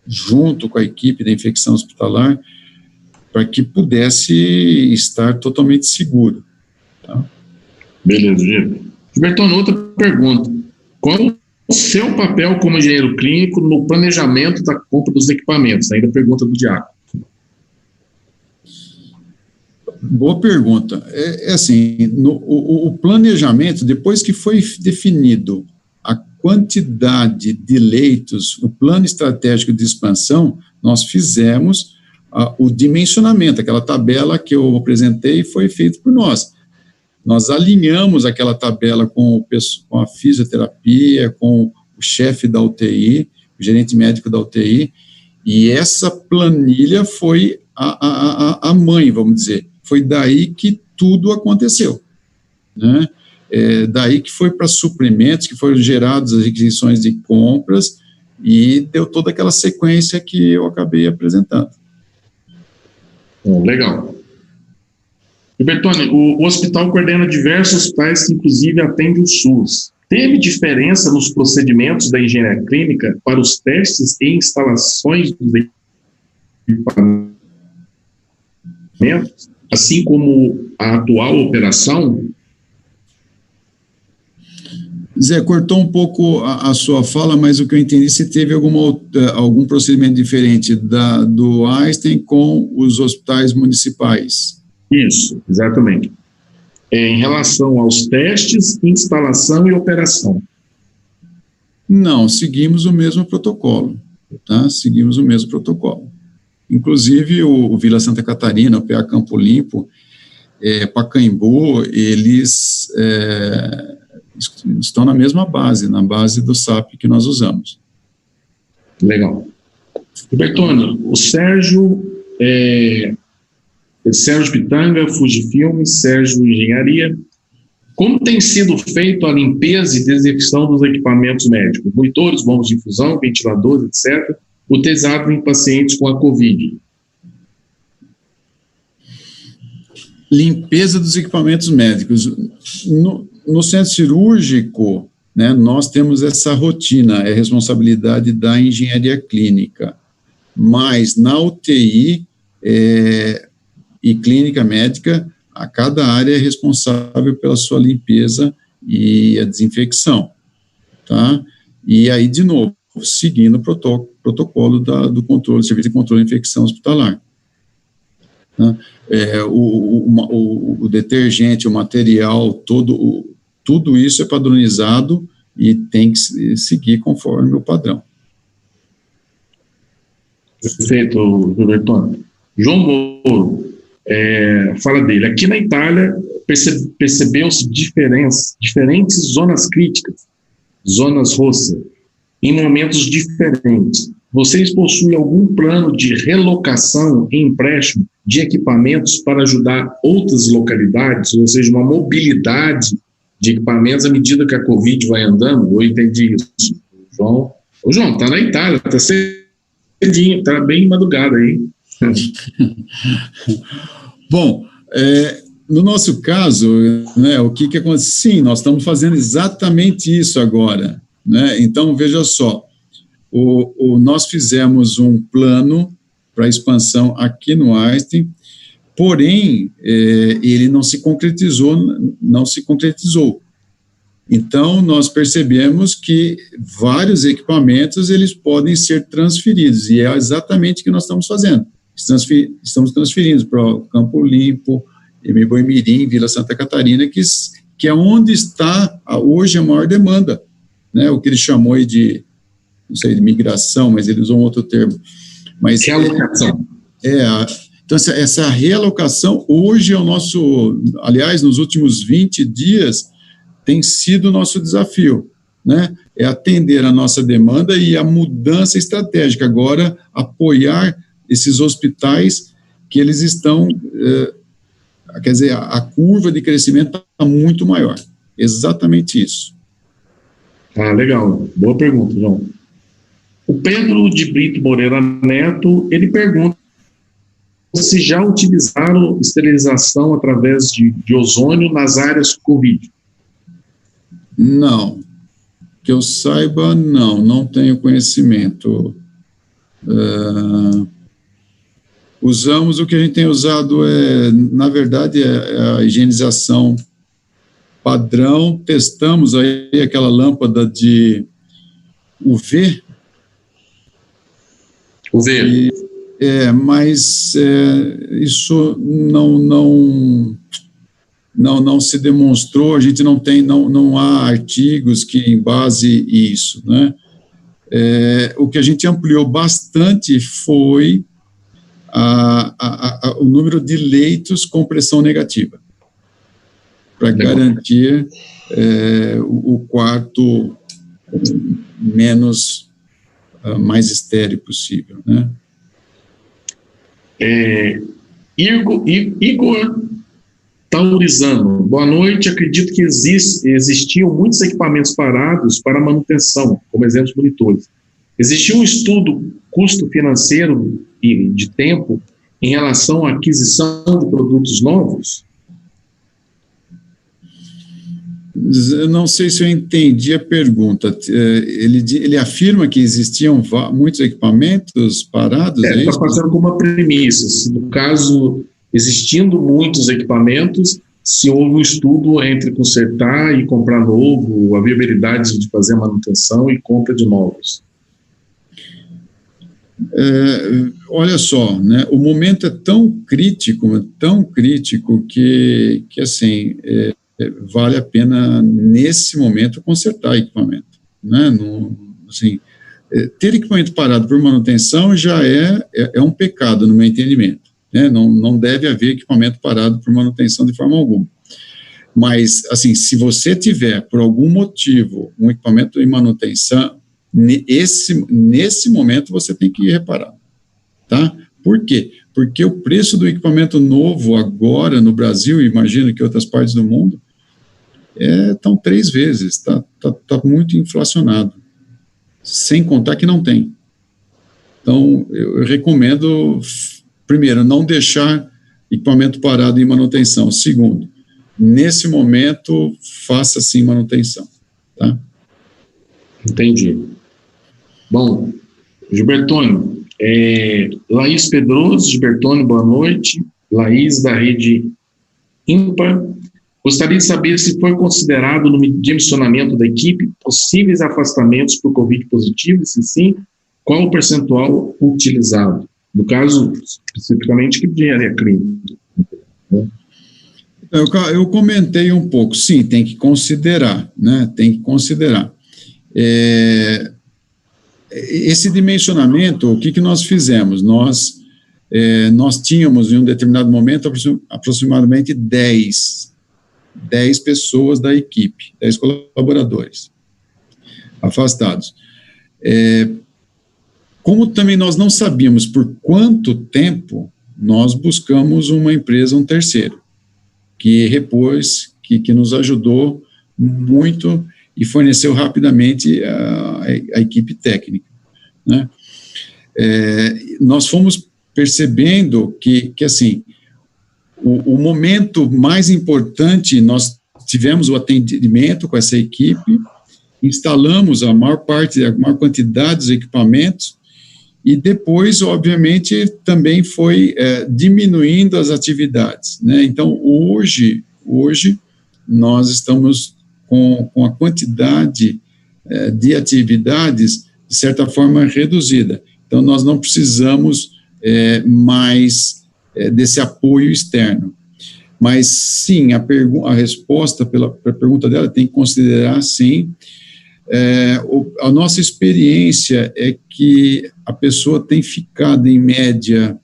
junto com a equipe da infecção hospitalar, para que pudesse estar totalmente seguro. Tá? Beleza, Gilberto, outra pergunta. Qual o seu papel como engenheiro clínico no planejamento da compra dos equipamentos? Ainda pergunta do Diácono. Boa pergunta. Assim, o planejamento, depois que foi definido a quantidade de leitos, o plano estratégico de expansão, nós fizemos o dimensionamento, aquela tabela que eu apresentei foi feita por nós. Nós alinhamos aquela tabela com a fisioterapia, com o chefe da UTI, o gerente médico da UTI, e essa planilha foi a mãe, vamos dizer. Foi daí que tudo aconteceu, né? Daí que foi para suprimentos, que foram geradas as requisições de compras, e deu toda aquela sequência que eu acabei apresentando. Legal. Bertone, o hospital coordena diversos hospitais que, inclusive, atendem o SUS. Teve diferença nos procedimentos da engenharia clínica para os testes e instalações dos equipamentos, assim como a atual operação? Zé, cortou um pouco a sua fala, mas o que eu entendi, se teve algum procedimento diferente do Einstein com os hospitais municipais. Isso, exatamente. Em relação aos testes, instalação e operação. Não, seguimos o mesmo protocolo, tá? Seguimos o mesmo protocolo. Inclusive, o Vila Santa Catarina, o PA Campo Limpo, Pacaembu, eles estão na mesma base, na base do SAP que nós usamos. Legal. Bertone, o Sérgio Pitanga, Fujifilm, Sérgio Engenharia. Como tem sido feito a limpeza e desinfecção dos equipamentos médicos? Monitores, bombas de infusão, ventiladores, etc., utilizados em pacientes com a COVID? Limpeza dos equipamentos médicos. No centro cirúrgico, né, nós temos essa rotina, é responsabilidade da engenharia clínica, mas na UTI e clínica médica, a cada área é responsável pela sua limpeza e a desinfecção, tá? E aí, de novo, seguindo o protocolo do controle, serviço de controle de infecção hospitalar. Tá? O detergente, o material, tudo isso é padronizado e tem que seguir conforme o padrão. Perfeito, Bertone. João Moro, fala dele. Aqui na Itália, percebeu-se diferentes zonas críticas, zonas roxas, em momentos diferentes. Vocês possuem algum plano de relocação e empréstimo de equipamentos para ajudar outras localidades, ou seja, uma mobilidade de equipamentos à medida que a Covid vai andando? Eu entendi isso. O João está na Itália, está cedinho, está bem madrugado aí. Bom, no nosso caso, né, o que acontece? Sim, nós estamos fazendo exatamente isso agora, né? Então, veja só, nós fizemos um plano para expansão aqui no Einstein, porém, ele não se concretizou. Então, nós percebemos que vários equipamentos, eles podem ser transferidos, e é exatamente o que nós estamos fazendo. Estamos transferindo para o Campo Limpo, Boimirim, Vila Santa Catarina, que é onde está hoje a maior demanda, né? O que ele chamou aí de, não sei, de migração, mas ele usou um outro termo. Mas realocação. Então, essa realocação hoje é o nosso, aliás, nos últimos 20 dias, tem sido o nosso desafio, né? É atender a nossa demanda e a mudança estratégica, agora apoiar esses hospitais que eles estão, quer dizer, a curva de crescimento está muito maior. Exatamente isso. Legal. Boa pergunta, João. O Pedro de Brito Moreira Neto, ele pergunta se já utilizaram esterilização através de ozônio nas áreas Covid. Não. Que eu saiba, não tenho conhecimento. Usamos, o que a gente tem usado na verdade, a higienização padrão. Testamos aí aquela lâmpada de UV. Mas isso não se demonstrou, a gente não há artigos que embase isso, né? O que a gente ampliou bastante foi o número de leitos com pressão negativa, para garantir o quarto mais estéril possível, né? Igor Taurizano, boa noite. Acredito que existiam muitos equipamentos parados para manutenção, como exemplo, monitores. Existia um estudo custo financeiro e de tempo em relação à aquisição de produtos novos? Eu não sei se eu entendi a pergunta. Ele afirma que existiam muitos equipamentos parados? Está fazendo como uma premissa. Se, no caso, existindo muitos equipamentos, se houve um estudo entre consertar e comprar novo, a viabilidade de fazer manutenção e compra de novos. Olha só, né, o momento é tão crítico que assim, vale a pena, nesse momento, consertar equipamento, né, assim, ter equipamento parado por manutenção já é um pecado, no meu entendimento, né, não deve haver equipamento parado por manutenção de forma alguma, mas, assim, se você tiver, por algum motivo, um equipamento em manutenção, nesse momento você tem que reparar, tá? Por quê? Porque o preço do equipamento novo agora no Brasil, imagino que em outras partes do mundo, estão 3 vezes, tá muito inflacionado, sem contar que não tem. Então, eu recomendo, primeiro, não deixar equipamento parado em manutenção. Segundo, nesse momento, faça sim manutenção, tá? Entendi. Bom, Gilbertone, Laís Pedroso, Gilbertone, boa noite. Laís, da rede Ímpar. Gostaria de saber se foi considerado no dimensionamento da equipe possíveis afastamentos por Covid positivo, e se sim, qual o percentual utilizado? No caso, especificamente, equipe de engenharia clínica. Eu comentei um pouco, sim, tem que considerar, né, tem que considerar. Esse dimensionamento, o que nós fizemos? Nós tínhamos, em um determinado momento, aproximadamente 10 pessoas da equipe, 10 colaboradores afastados. Como também nós não sabíamos por quanto tempo, nós buscamos uma empresa, um terceiro, que repôs, que nos ajudou muito e forneceu rapidamente a equipe técnica, né? Nós fomos percebendo que assim, o momento mais importante, nós tivemos o atendimento com essa equipe, instalamos a maior quantidade dos equipamentos, e depois, obviamente, também foi diminuindo as atividades, né? Então, hoje nós estamos com a quantidade de atividades, de certa forma, reduzida. Então, nós não precisamos mais desse apoio externo. Mas, sim, a resposta para a pergunta dela tem que considerar, sim, a nossa experiência é que a pessoa tem ficado, em média,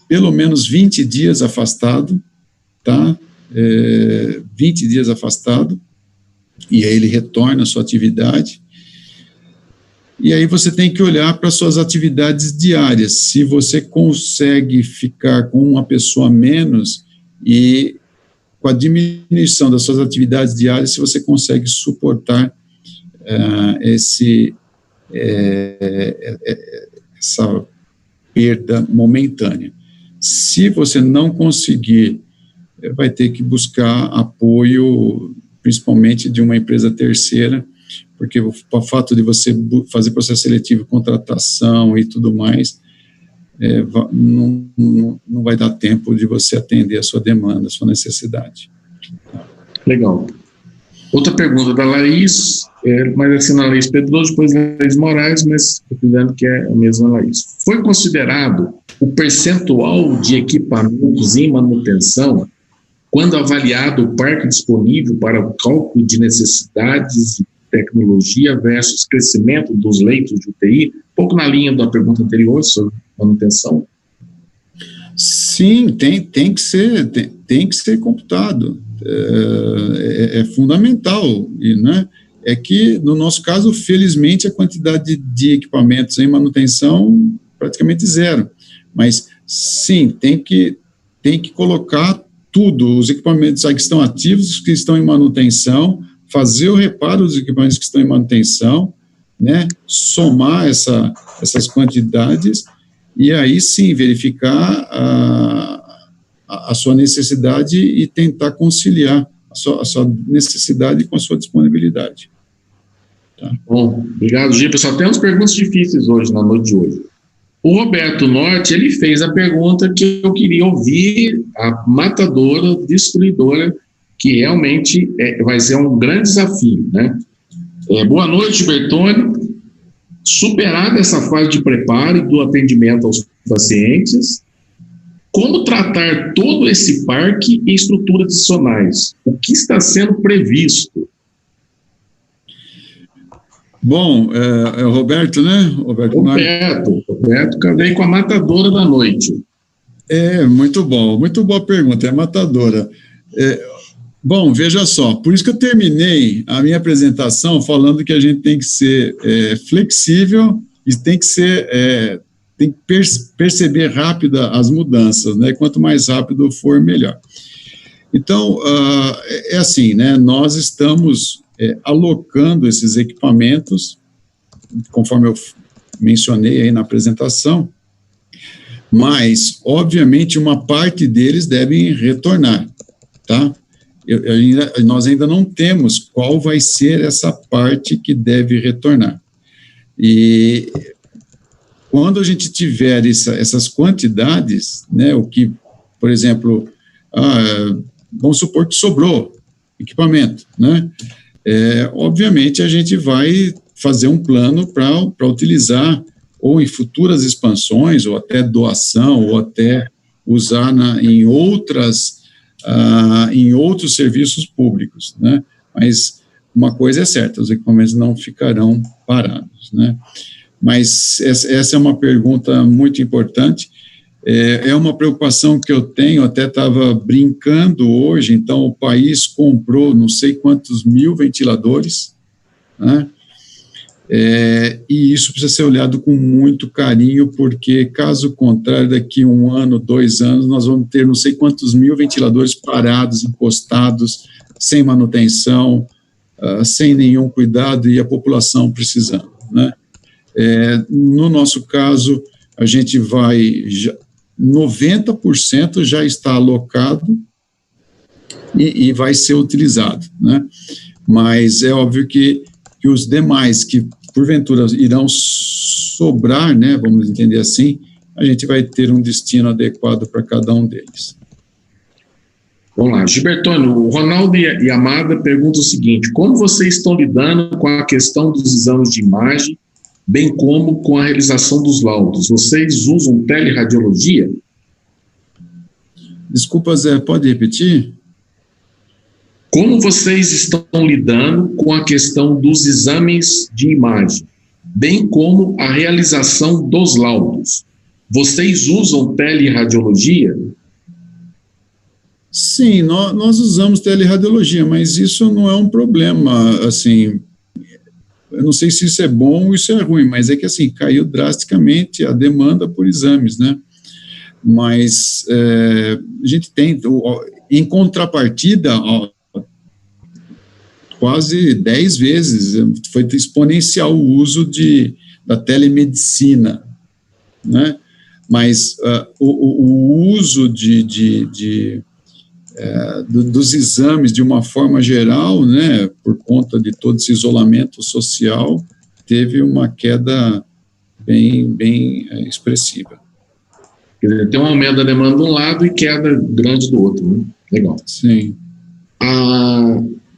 pelo menos 20 dias afastado, tá? 20 dias afastado, e aí ele retorna à sua atividade, e aí você tem que olhar para suas atividades diárias, se você consegue ficar com uma pessoa a menos, e com a diminuição das suas atividades diárias, se você consegue suportar essa perda momentânea. Se você não conseguir, vai ter que buscar apoio, principalmente de uma empresa terceira, porque o fato de você fazer processo seletivo, contratação e tudo mais, não vai dar tempo de você atender a sua demanda, a sua necessidade. Legal. Outra pergunta da Laís, mas assim, na Laís Pedroso, depois Laís Moraes, mas estou dizendo que é a mesma Laís. Foi considerado o percentual de equipamentos em manutenção quando avaliado o parque disponível para o cálculo de necessidades de tecnologia versus crescimento dos leitos de UTI? Um pouco na linha da pergunta anterior sobre manutenção. Sim, tem que ser computado. É fundamental, né? É que, no nosso caso, felizmente, a quantidade de equipamentos em manutenção praticamente zero. Mas, sim, tem que colocar tudo, os equipamentos que estão ativos, os que estão em manutenção, fazer o reparo dos equipamentos que estão em manutenção, né? Somar essas quantidades e aí sim verificar a sua necessidade e tentar conciliar a sua necessidade com a sua disponibilidade. Tá. Bom, obrigado, Giba. Só temos perguntas difíceis hoje, na noite de hoje. O Roberto Norte, ele fez a pergunta que eu queria ouvir, a matadora, destruidora, que realmente vai ser um grande desafio, né? Boa noite, Bertone. Superada essa fase de preparo e do atendimento aos pacientes, como tratar todo esse parque e estruturas adicionais? O que está sendo previsto? Bom, é o Roberto, né? Roberto, acabei com a matadora da noite. Muito bom, muito boa pergunta, é matadora. Bom, veja só, por isso que eu terminei a minha apresentação falando que a gente tem que ser flexível e tem que perceber rápido as mudanças, né? Quanto mais rápido for, melhor. Então, é assim, né? Nós estamos alocando esses equipamentos, conforme eu mencionei aí na apresentação, mas, obviamente, uma parte deles devem retornar, tá? Nós ainda não temos qual vai ser essa parte que deve retornar. E quando a gente tiver essas quantidades, né, o que, por exemplo, vamos supor que sobrou equipamento, né? Obviamente a gente vai fazer um plano para utilizar ou em futuras expansões, ou até doação, ou até usar em outros serviços públicos, né? Mas uma coisa é certa, os equipamentos não ficarão parados, né? Mas essa é uma pergunta muito importante, é uma preocupação que eu tenho, até estava brincando hoje, então o país comprou não sei quantos mil ventiladores, né? E isso precisa ser olhado com muito carinho, porque caso contrário, daqui 1 ano, 2 anos, nós vamos ter não sei quantos mil ventiladores parados, encostados, sem manutenção, sem nenhum cuidado, e a população precisando, né? No nosso caso, a gente 90% já está alocado e vai ser utilizado, né? Mas é óbvio que os demais que, porventura, irão sobrar, né, vamos entender assim, a gente vai ter um destino adequado para cada um deles. Vamos lá, Gilbertone, o Ronaldo e a Amada perguntam o seguinte: como vocês estão lidando com a questão dos exames de imagem, bem como com a realização dos laudos? Vocês usam teleradiologia? Desculpa, Zé, pode repetir? Como vocês estão lidando com a questão dos exames de imagem, bem como a realização dos laudos? Vocês usam teleradiologia? Sim, nós usamos teleradiologia, mas isso não é um problema, assim, eu não sei se isso é bom ou isso é ruim, mas é que, assim, caiu drasticamente a demanda por exames, né? Mas a gente tem, em contrapartida, quase 10 vezes, foi exponencial o uso da telemedicina, né? Mas o uso dos exames de uma forma geral, né, por conta de todo esse isolamento social, teve uma queda bem expressiva. Quer dizer, tem um aumento da demanda de um lado e queda grande do outro, né? Legal. Sim.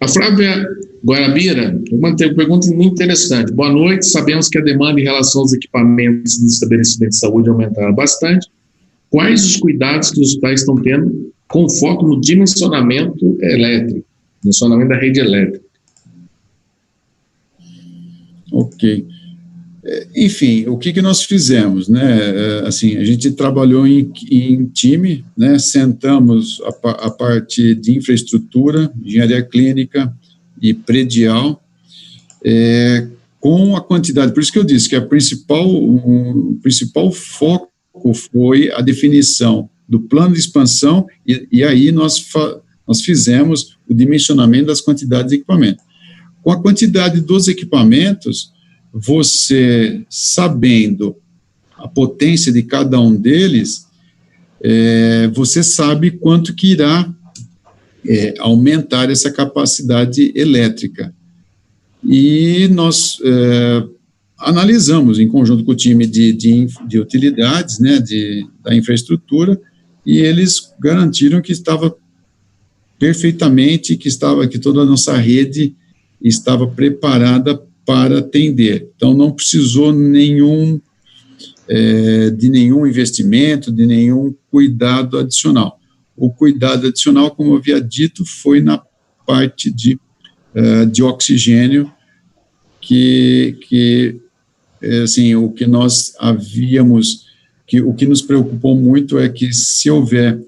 A Flávia Guarabira, uma pergunta muito interessante. Boa noite, sabemos que a demanda em relação aos equipamentos dos estabelecimentos de saúde aumentaram bastante. Quais os cuidados que os hospitais estão tendo com foco no dimensionamento elétrico, dimensionamento da rede elétrica? Ok. Enfim, o que nós fizemos, né? Assim, a gente trabalhou em time, né? Sentamos a parte de infraestrutura, engenharia clínica e predial, com a quantidade, por isso que eu disse que o principal foco foi a definição do plano de expansão, e aí nós fizemos o dimensionamento das quantidades de equipamento. Com a quantidade dos equipamentos, você sabendo a potência de cada um deles, você sabe quanto que irá aumentar essa capacidade elétrica. E nós analisamos em conjunto com o time de utilidades, né, da infraestrutura, e eles garantiram que estava perfeitamente, que toda a nossa rede estava preparada para atender. Então, não precisou de nenhum investimento, de nenhum cuidado adicional. O cuidado adicional, como eu havia dito, foi na parte de oxigênio, assim, o que nós havíamos, o que nos preocupou muito é que se houver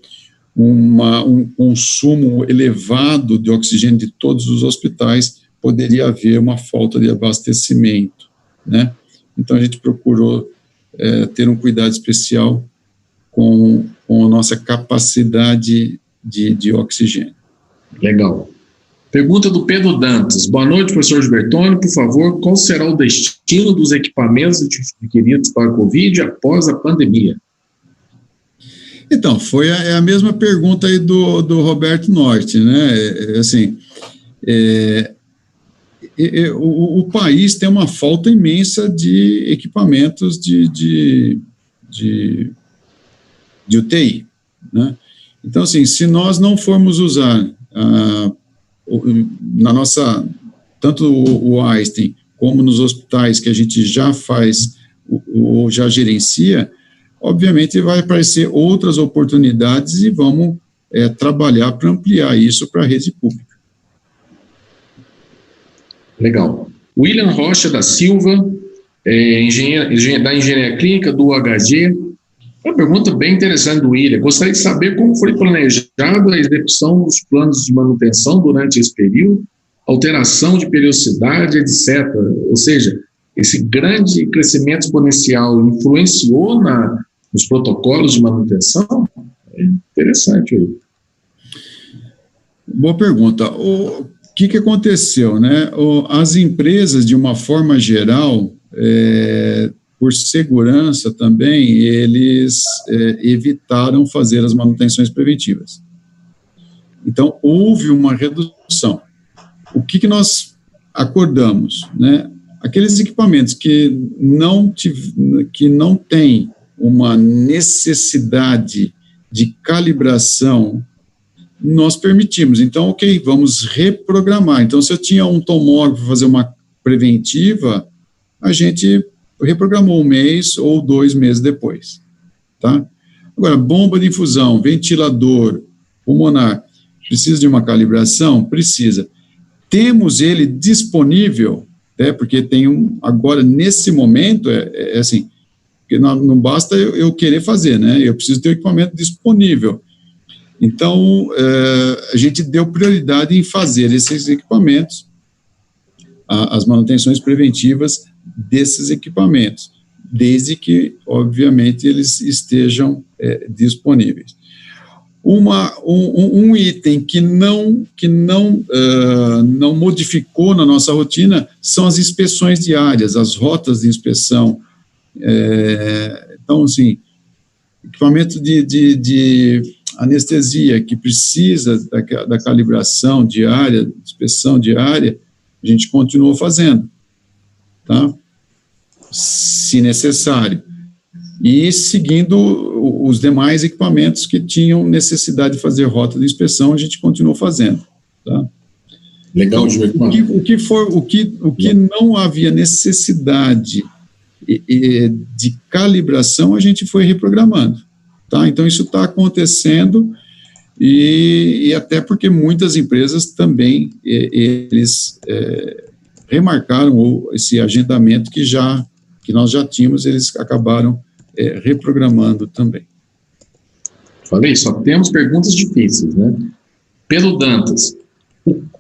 um consumo elevado de oxigênio de todos os hospitais, poderia haver uma falta de abastecimento, né? Então, a gente procurou ter um cuidado especial com a nossa capacidade de oxigênio. Legal. Pergunta do Pedro Dantas. Boa noite, professor Gilbertoni. Por favor, qual será o destino dos equipamentos adquiridos para a Covid após a pandemia? Então, foi a mesma pergunta aí do Roberto Norte, né? Assim, o país tem uma falta imensa de equipamentos de UTI, né? Então, assim, se nós não formos usar na nossa, tanto o Einstein como nos hospitais que a gente já faz ou já gerencia, obviamente vai aparecer outras oportunidades e vamos trabalhar para ampliar isso para a rede pública. Legal. William Rocha da Silva, da Engenharia Clínica do UHG. Uma pergunta bem interessante do William. Gostaria de saber como foi planejada a execução dos planos de manutenção durante esse período, alteração de periodicidade, etc. Ou seja, esse grande crescimento exponencial influenciou nos protocolos de manutenção? É interessante aí. Boa pergunta. O que aconteceu, né? As empresas, de uma forma geral, por segurança também, eles evitaram fazer as manutenções preventivas. Então, houve uma redução. O que nós acordamos, né? Aqueles equipamentos que não têm uma necessidade de calibração, nós permitimos. Então, ok, vamos reprogramar. Então, se eu tinha um tomógrafo para fazer uma preventiva, a gente reprogramou 1 mês ou 2 meses depois, tá? Agora, bomba de infusão, ventilador, pulmonar, precisa de uma calibração? Precisa. Temos ele disponível, porque tem agora, nesse momento, assim, não basta eu querer fazer, né? Eu preciso ter o equipamento disponível. Então, a gente deu prioridade em fazer esses equipamentos, as manutenções preventivas desses equipamentos, desde que, obviamente, eles estejam disponíveis. Um item que não modificou na nossa rotina são as inspeções diárias, as rotas de inspeção. Então, assim, equipamento de anestesia que precisa da calibração diária, inspeção diária, a gente continuou fazendo, tá? Se necessário. E seguindo os demais equipamentos que tinham necessidade de fazer rota de inspeção, a gente continuou fazendo, tá? Legal, então, o que não havia necessidade de calibração, a gente foi reprogramando, tá? Então, isso está acontecendo, e até porque muitas empresas também, eles remarcaram esse agendamento que nós já tínhamos, eles acabaram reprogramando também. Falei, só temos perguntas difíceis, né? Pedro Dantas,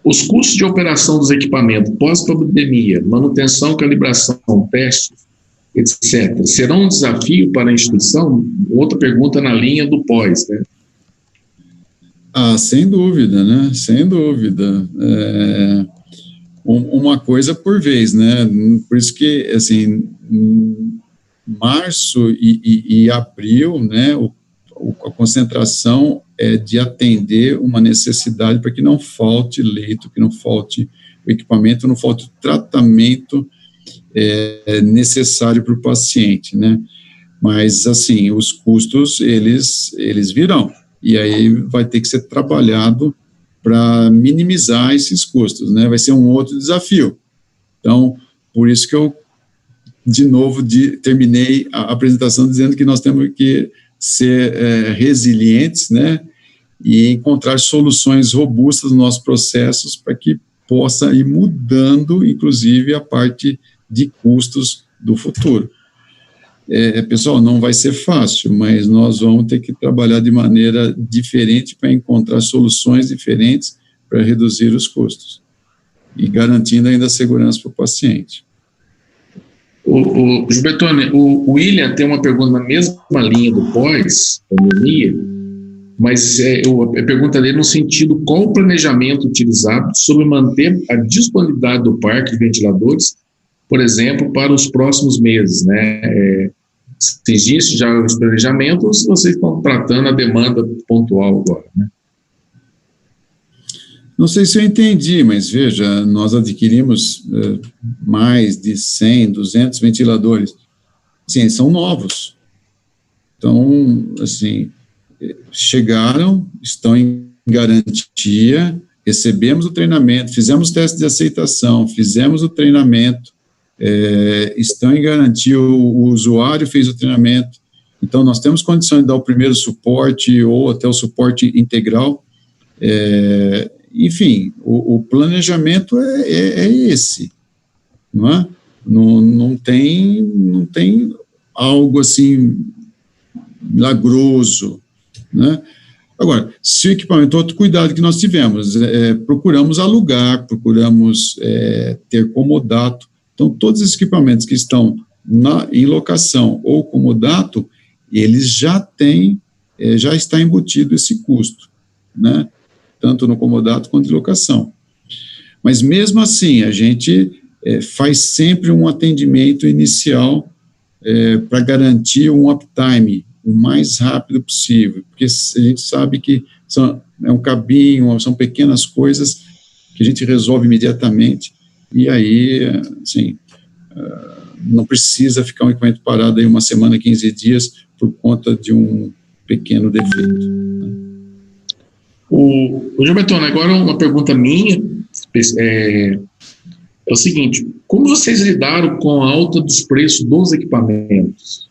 os custos de operação dos equipamentos pós-pandemia, manutenção, calibração, testes, etc., serão um desafio para a instituição? Outra pergunta na linha do pós, né? Sem dúvida, né? Sem dúvida. Uma coisa por vez, né? Por isso que, assim, março e abril, né, a concentração é de atender uma necessidade para que não falte leito, que não falte o equipamento, não falte o tratamento necessário para o paciente, né? Mas, assim, os custos, eles virão, e aí vai ter que ser trabalhado para minimizar esses custos, né? Vai ser um outro desafio. Então, por isso que eu, de novo, terminei a apresentação dizendo que nós temos que ser resilientes, né, e encontrar soluções robustas nos nossos processos para que possa ir mudando, inclusive, a parte de custos do futuro. Pessoal, não vai ser fácil, mas nós vamos ter que trabalhar de maneira diferente para encontrar soluções diferentes para reduzir os custos e garantindo ainda a segurança para o paciente. O Gilbertone, o William tem uma pergunta na mesma linha do pós-pandemia, mas a pergunta dele no sentido: qual o planejamento utilizado sobre manter a disponibilidade do parque de ventiladores, por exemplo, para os próximos meses, né? Se existe já os planejamentos ou se vocês estão tratando a demanda pontual agora, né? Não sei se eu entendi, mas veja, nós adquirimos mais de 100, 200 ventiladores. Sim, eles são novos. Então, assim, chegaram, estão em garantia, recebemos o treinamento, fizemos teste de aceitação, fizemos o treinamento, estão em garantia, o usuário fez o treinamento, então nós temos condição de dar o primeiro suporte ou até o suporte integral. Enfim, o planejamento é esse, não é? Não tem algo assim milagroso, né? Agora, se o equipamento, outro cuidado que nós tivemos, procuramos alugar, procuramos ter comodato. Então, todos os equipamentos que estão em locação ou comodato, eles já está embutido esse custo, né? Tanto no comodato quanto em locação. Mas, mesmo assim, a gente faz sempre um atendimento inicial para garantir um uptime o mais rápido possível, porque a gente sabe que é um cabinho, são pequenas coisas que a gente resolve imediatamente, e aí, assim, não precisa ficar um equipamento parado aí uma semana, 15 dias, por conta de um pequeno defeito. O Gilbertone, agora uma pergunta minha é o seguinte: como vocês lidaram com a alta dos preços dos equipamentos?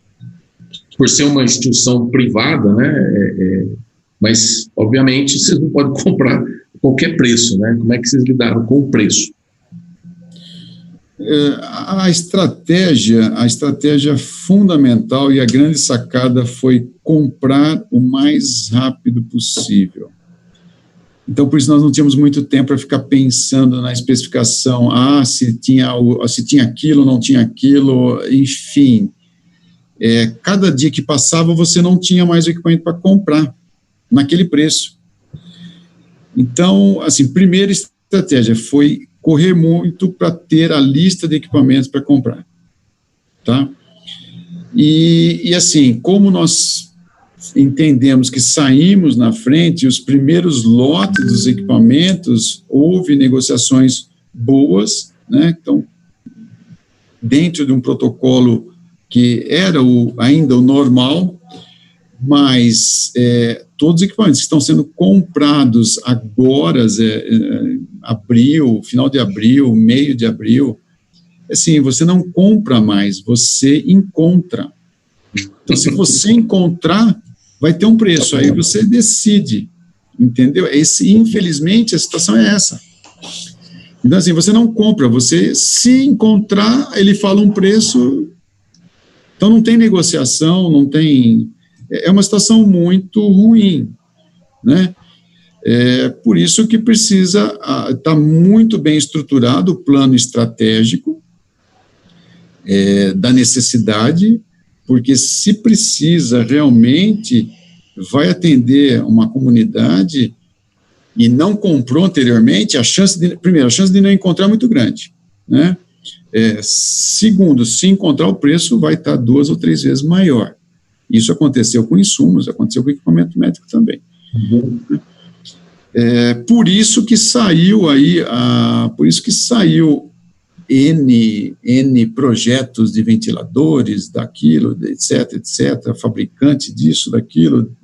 Por ser uma instituição privada, né? Mas, obviamente, vocês não podem comprar a qualquer preço, né? Como é que vocês lidaram com o preço? A estratégia fundamental e a grande sacada foi comprar o mais rápido possível. Então, por isso nós não tínhamos muito tempo para ficar pensando na especificação, se tinha aquilo, não tinha aquilo, enfim. Cada dia que passava, você não tinha mais o equipamento para comprar naquele preço. Então, assim, primeira estratégia foi correr muito para ter a lista de equipamentos para comprar, tá? E assim, como nós entendemos que saímos na frente, os primeiros lotes dos equipamentos, houve negociações boas, né? Então, dentro de um protocolo que era ainda o normal, mas todos os equipamentos que estão sendo comprados agora, abril, final de abril, meio de abril, assim, você não compra mais, você encontra. Então, se você encontrar, vai ter um preço, aí você decide, entendeu? Infelizmente, a situação é essa. Então, assim, você não compra, você, se encontrar, ele fala um preço, então não tem negociação, não tem... É uma situação muito ruim, né? Por isso que precisa estar muito bem estruturado o plano estratégico da necessidade, porque se precisa realmente, vai atender uma comunidade e não comprou anteriormente, a chance de não encontrar é muito grande, né? Segundo, se encontrar o preço, vai estar 2 ou 3 vezes maior. Isso aconteceu com insumos, aconteceu com equipamento médico também. Uhum. Por isso que saiu N projetos de ventiladores, daquilo, etc, fabricante disso, daquilo,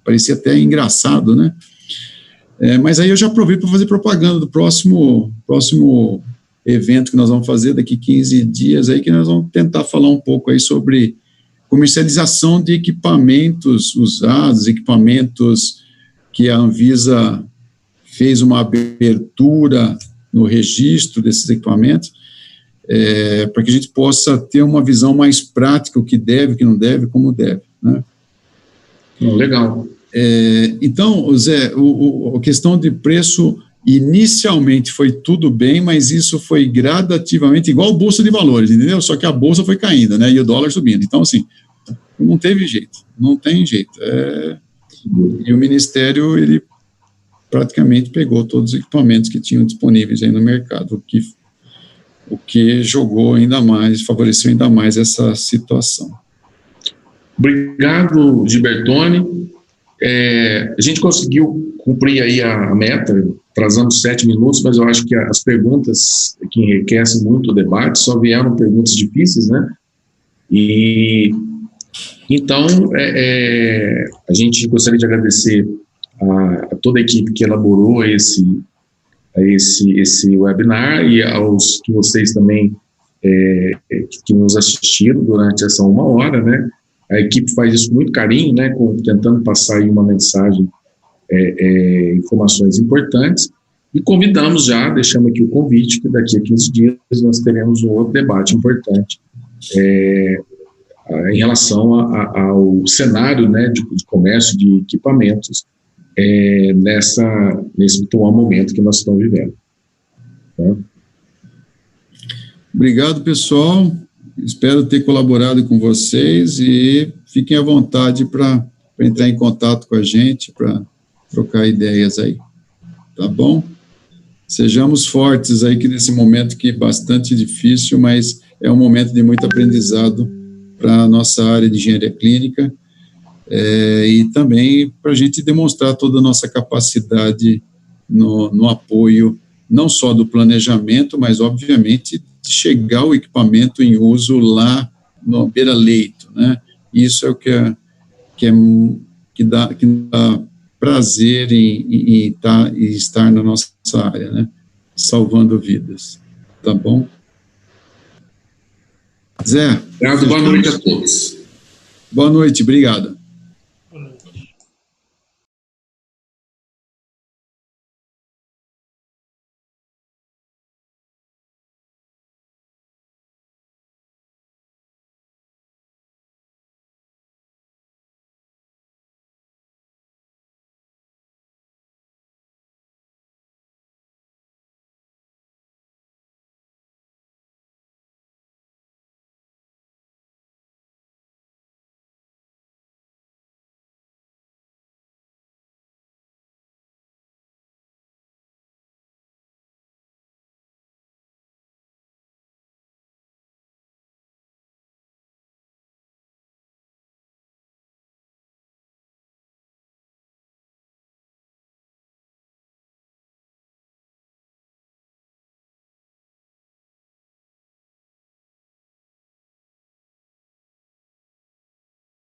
parecia até engraçado, né? Mas aí eu já aproveito para fazer propaganda do próximo evento que nós vamos fazer daqui 15 dias, aí que nós vamos tentar falar um pouco aí sobre comercialização de equipamentos usados, equipamentos que a Anvisa fez uma abertura no registro desses equipamentos, para que a gente possa ter uma visão mais prática, o que deve, o que não deve, como deve, né? Legal. Então, Zé, a questão de preço, inicialmente foi tudo bem, mas isso foi gradativamente, igual a Bolsa de Valores, entendeu? Só que a Bolsa foi caindo, né, e o dólar subindo. Então, assim, não teve jeito, não tem jeito. E o Ministério, ele praticamente pegou todos os equipamentos que tinham disponíveis aí no mercado, o que jogou ainda mais, favoreceu ainda mais essa situação. Obrigado, Gilbertoni. A gente conseguiu cumprir aí a meta, atrasamos 7 minutos, mas eu acho que as perguntas que enriquecem muito o debate só vieram perguntas difíceis, né? E então a gente gostaria de agradecer a toda a equipe que elaborou esse webinar e aos que vocês também que nos assistiram durante essa 1 hora, né? A equipe faz isso com muito carinho, né? Tentando passar aí uma mensagem, informações importantes, e convidamos já, deixamos aqui o convite, que daqui a 15 dias nós teremos um outro debate importante em relação ao cenário, né, de comércio de equipamentos nesse atual momento que nós estamos vivendo. Tá? Obrigado, pessoal. Espero ter colaborado com vocês e fiquem à vontade para entrar em contato com a gente, para trocar ideias aí. Tá bom? Sejamos fortes aí, que nesse momento que é bastante difícil, mas é um momento de muito aprendizado para a nossa área de engenharia clínica, e também para a gente demonstrar toda a nossa capacidade no apoio, não só do planejamento, mas, obviamente, de chegar o equipamento em uso lá no beira-leito, né? Isso é o que dá prazer em estar na nossa área, né? Salvando vidas. Tá bom? Zé. Obrigado, boa noite a todos. Boa noite, obrigado.